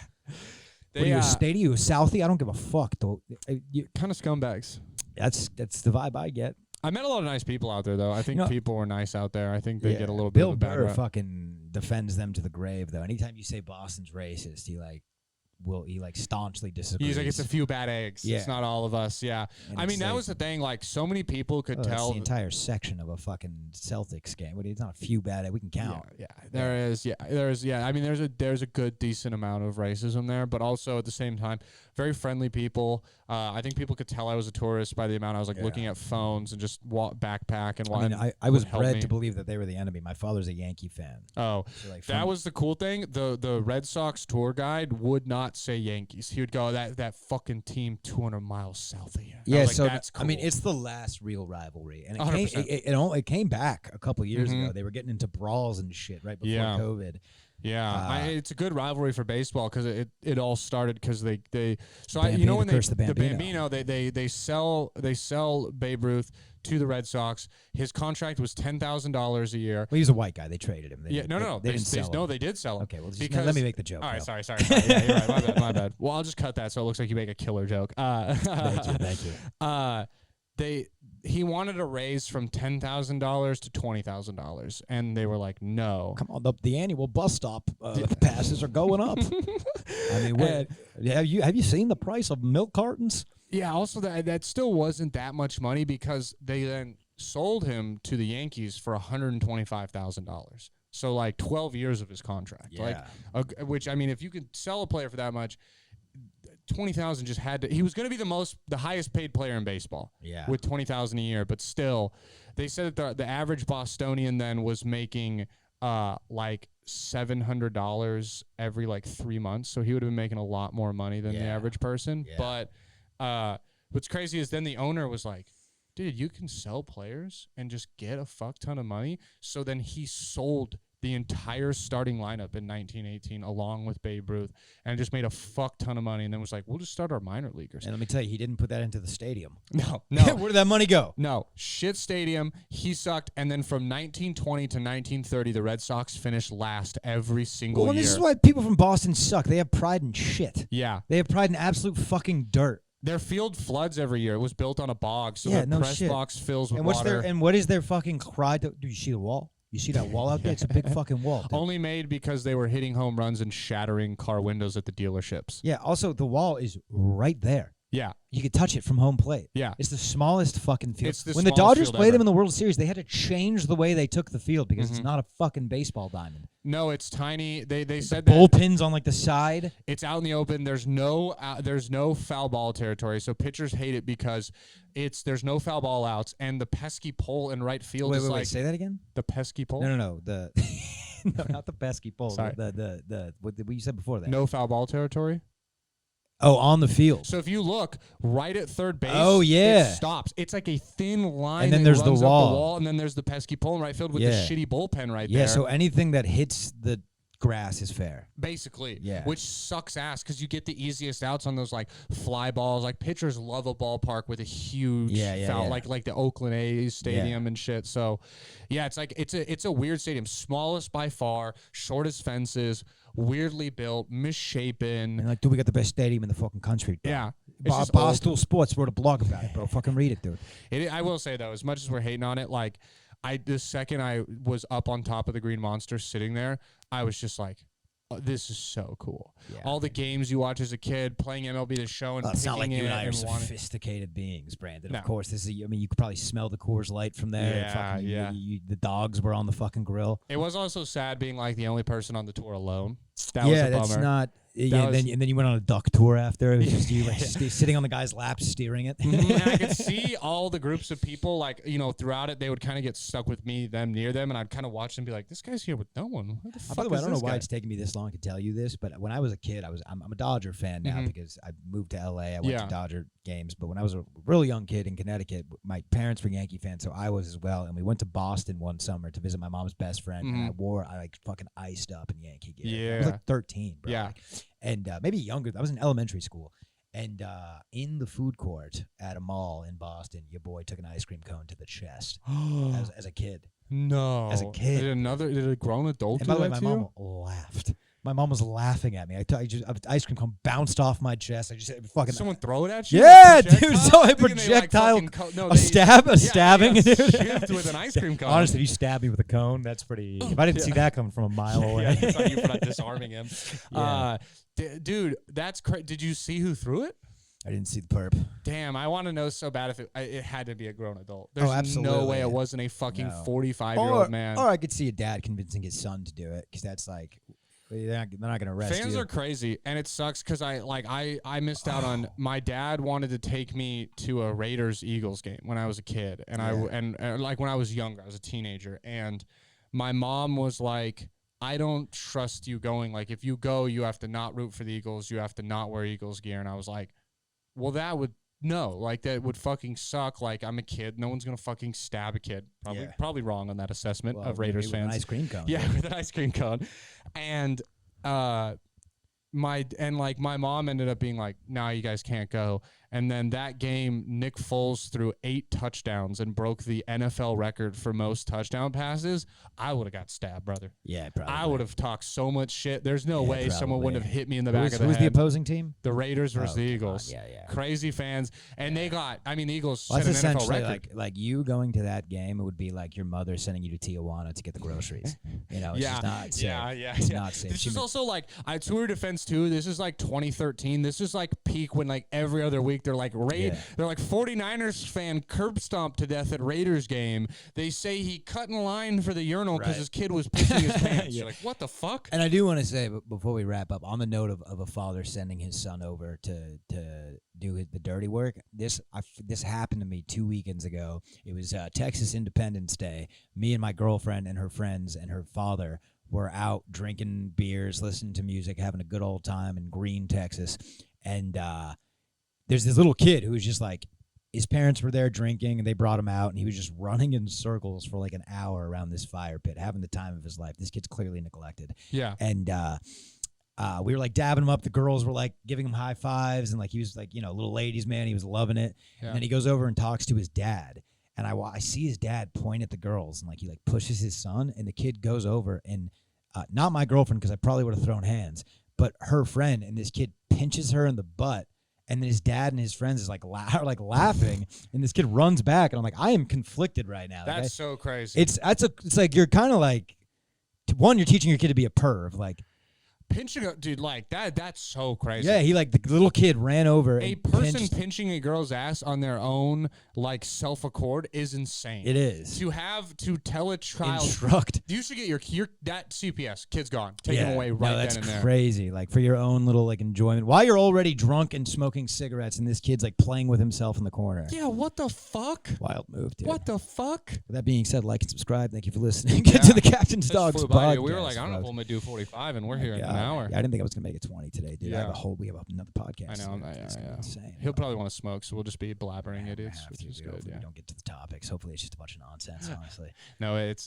What are you, a state? Are you a Southie? I don't give a fuck, though. Kind of scumbags. That's the vibe I get. I met a lot of nice people out there, though. I think people were nice out there. I think they get a little bit of a bad rap. Bill Burr fucking defends them to the grave, though. Anytime you say Boston's racist, he staunchly disagrees. He's like, it's a few bad eggs. Yeah. It's not all of us. Yeah. And I mean, that was the thing. So many people could tell. It's the entire section of a fucking Celtics game. It's not a few bad eggs. We can count. Yeah. There is. Yeah. I mean, there's a good, decent amount of racism there, but also at the same time, very friendly people. I think people could tell I was a tourist by the amount I was looking at phones and just backpack and. I mean, I was bred to believe that they were the enemy. My father's a Yankee fan. Oh, so that was the cool thing. The Red Sox tour guide would not say Yankees. He would go that fucking team 200 miles south of here. Yeah, so that's cool. I mean, it's the last real rivalry, and it came back a couple years ago. They were getting into brawls and shit right before COVID. Yeah, it's a good rivalry for baseball because it all started because they when they the Bambino they sell Babe Ruth to the Red Sox. His contract was $10,000 a year. Well, he's a white guy. They traded him. They did sell him. Okay, well, let me make the joke. All right, sorry. Yeah, you're right. My bad. Well, I'll just cut that so it looks like you make a killer joke. Thank you. He wanted a raise from $10,000 to $20,000, and they were like, "No, come on, the annual bus stop passes are going up." I mean, have you seen the price of milk cartons? Yeah. Also, that still wasn't that much money because they then sold him to the Yankees for $125,000. So 12 years of his contract. Yeah. Which I mean, if you could sell a player for that much. 20,000 just had to. He was going to be the highest paid player in baseball. Yeah. With 20,000 a year, but still, they said that the average Bostonian then was making like $700 every like 3 months. So he would have been making a lot more money than the average person. Yeah. But what's crazy is then the owner was like, dude, you can sell players and just get a fuck ton of money. So then he sold the entire starting lineup in 1918 along with Babe Ruth and just made a fuck ton of money and then was like, we'll just start our minor leaguers. And let me tell you, he didn't put that into the stadium. No. Where did that money go? No. Shit stadium. He sucked. And then from 1920 to 1930, the Red Sox finished last every single year. This is why people from Boston suck. They have pride in shit. Yeah. They have pride in absolute fucking dirt. Their field floods every year. It was built on a bog, so the press box fills with water. And what is their fucking cry? Do you see the wall? You see that wall out there? It's a big fucking wall. Dude. Only made because they were hitting home runs and shattering car windows at the dealerships. Yeah, also the wall is right there. Yeah. You could touch it from home plate. Yeah. It's the smallest fucking field. When the smallest Dodgers field played ever. them in the World Series, they had to change the way they took the field because it's not a fucking baseball diamond. No, it's tiny. They said that bullpens on like the side. It's out in the open. There's no foul ball territory, so pitchers hate it because there's no foul ball outs, and the pesky pole in right field is Wait, say that again? The pesky pole? No, the no, not the pesky pole. Sorry. The what you said before that. No foul ball territory? Oh, on the field. So if you look right at third base, it stops. It's like a thin line. And then that there's the runs wall. Up the wall, and then there's the pesky pole in right field with the shitty bullpen right there. Yeah, so anything that hits the grass is fair. Basically. Yeah. Which sucks ass because you get the easiest outs on those like fly balls. Like pitchers love a ballpark with a huge foul, like the Oakland A's stadium and shit. So yeah, it's like it's a weird stadium. Smallest by far, shortest fences, weirdly built, misshapen. And like, dude, we got the best stadium in the fucking country. Bro. Yeah. Barstool Sports wrote a blog about it, bro. Fucking read it, dude. I will say though, as much as we're hating on it, like the second I was up on top of the Green Monster sitting there, I was just like, oh, this is so cool. Yeah. All the games you watch as a kid, playing MLB The Show and it's not like you and I are sophisticated beings, Brandon. No. Of course, you could probably smell the Coors Light from there. Yeah, The dogs were on the fucking grill. It was also sad being like the only person on the tour alone. That was a bummer. That's not. And then you went on a duck tour after. It was just you sitting on the guy's lap, steering it. And I could see all the groups of people, like, throughout it, they would kind of get stuck with me, them near them, and I'd kind of watch them and be like, this guy's here with no one. What the fuck By the way, I don't know guy? why it's taking me this long to tell you this, but when I was a kid, I'm a Dodger fan now because I moved to LA. I went to Dodger games, but when I was a really young kid in Connecticut, my parents were Yankee fans, so I was as well. And we went to Boston one summer to visit my mom's best friend, and I like fucking iced up in Yankee gear. Yeah. I was like 13, bro. Yeah. And maybe younger. I was in elementary school. And in the food court at a mall in Boston, your boy took an ice cream cone to the chest as a kid. No. As a kid. Did a grown adult and do by the way, that my to mom laughed. My mom was laughing at me. Ice cream cone bounced off my chest. I just fucking. Someone throw it at you? Yeah, dude. So a projectile, a stabbing. They shift with an ice cream cone. Honestly, if you stab me with a cone, that's pretty. If I didn't see that coming from a mile away, yeah, it's on you for not disarming him. Dude, that's crazy. Did you see who threw it? I didn't see the perp. Damn, I want to know so bad if it had to be a grown adult. There's absolutely. no way it wasn't a fucking 45-year-old man. Or I could see a dad convincing his son to do it because that's like. They're not going to arrest you. Fans are crazy, and it sucks because I missed out on. My dad wanted to take me to a Raiders-Eagles game when I was a kid, and and like when I was younger, I was a teenager, and my mom was like, I don't trust you going. Like, if you go, you have to not root for the Eagles. You have to not wear Eagles gear. And I was like, well, that would that would fucking suck. Like, I'm a kid. No one's going to fucking stab a kid. Probably wrong on that assessment of Raiders fans. With an ice cream cone. Yeah, with an ice cream cone. And my mom ended up being like, nah, you guys can't go. And then that game, Nick Foles threw 8 touchdowns and broke the NFL record for most touchdown passes. I would have got stabbed, brother. Yeah, probably. I would have talked so much shit. There's no way someone wouldn't have hit me in the back of the head. Who's the opposing team? The Raiders versus the Eagles. Yeah, yeah. Crazy fans. And they got, the Eagles set an NFL record. Like you going to that game, it would be like your mother sending you to Tijuana to get the groceries. It's just not safe. It's not safe. This is also like, to her defense too, this is like 2013. This is like peak when like every other week week. They're like they're like 49ers fan curb stomped to death at Raiders game. They say he cut in line for the urinal because his kid was pissing his pants. You're like, what the fuck? And I do want to say, before we wrap up, on the note of a father sending his son over to do the dirty work, this happened to me 2 weekends ago. It was Texas Independence Day. Me and my girlfriend and her friends and her father were out drinking beers, listening to music, having a good old time in Green, Texas. And there's this little kid who was just like, his parents were there drinking, and they brought him out, and he was just running in circles for like an hour around this fire pit, having the time of his life. This kid's clearly neglected. Yeah. And we were like dabbing him up. The girls were like giving him high fives, and like he was like, little ladies man. He was loving it. Yeah. And then he goes over and talks to his dad. And I see his dad point at the girls, and like he like pushes his son, and the kid goes over and not my girlfriend, because I probably would have thrown hands, but her friend, and this kid pinches her in the butt, and then his dad and his friends is like laughing, and this kid runs back, and I'm like, I am conflicted right now. That's so crazy. It's like you're kind of like, one, you're teaching your kid to be a perv, like. Pinching a dude like that's so crazy. Yeah, he like the little kid ran over. A person pinching a girl's ass on their own like self accord is insane. It is. To tell a child instruct. You should get your that CPS. Kid's gone. Take him away right that's then and there. Crazy. Like for your own little like enjoyment. While you're already drunk and smoking cigarettes, and this kid's like playing with himself in the corner. Yeah, what the fuck? Wild move, dude. What the fuck? With that being said, like and subscribe. Thank you for listening to the Captain's Dogs podcast. We were like, I don't know if we'll do 45, and we're here in an hour. Yeah, I didn't think I was gonna make it 20 today, dude. Yeah. We have another podcast. I know. Yeah. Insane. He'll probably want to smoke, so we'll just be blabbering idiots, which is good. We don't get to the topics. Hopefully, it's just a bunch of nonsense. Honestly, no, it's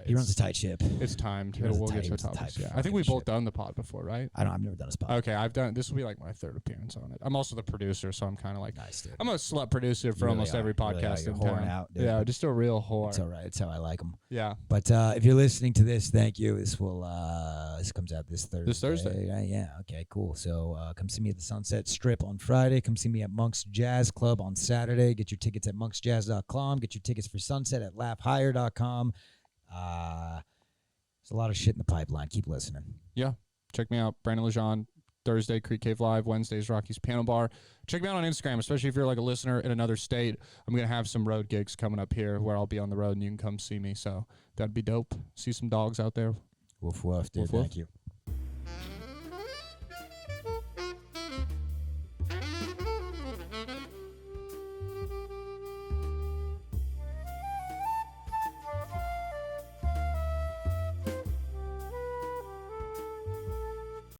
he runs a tight ship. It's timed. We'll get to the topics. Yeah, I think we've both done the pod before, right? I've never done a pod. Okay, I've done. This will be like my third appearance on it. I'm also the producer, so I'm kind of like, nice, dude. I'm a slut producer for almost every podcast in town. Out, dude. Yeah, just a real whore. It's all right. It's how I like them. Yeah. But if you're listening to this, thank you. This comes out this Thursday. This Thursday. Yeah. Okay. Cool. So come see me at the Sunset Strip on Friday. Come see me at Monk's Jazz Club on Saturday. Get your tickets at monksjazz.com. Get your tickets for Sunset at laughhigher.com. There's a lot of shit in the pipeline. Keep listening. Yeah. Check me out. Brandon Lejean. Thursday, Creek Cave Live. Wednesdays, Rocky's Piano Bar. Check me out on Instagram, especially if you're like a listener in another state. I'm going to have some road gigs coming up here where I'll be on the road and you can come see me. So that'd be dope. See some dogs out there. Woof, woof, dude. Woof, woof. Thank you.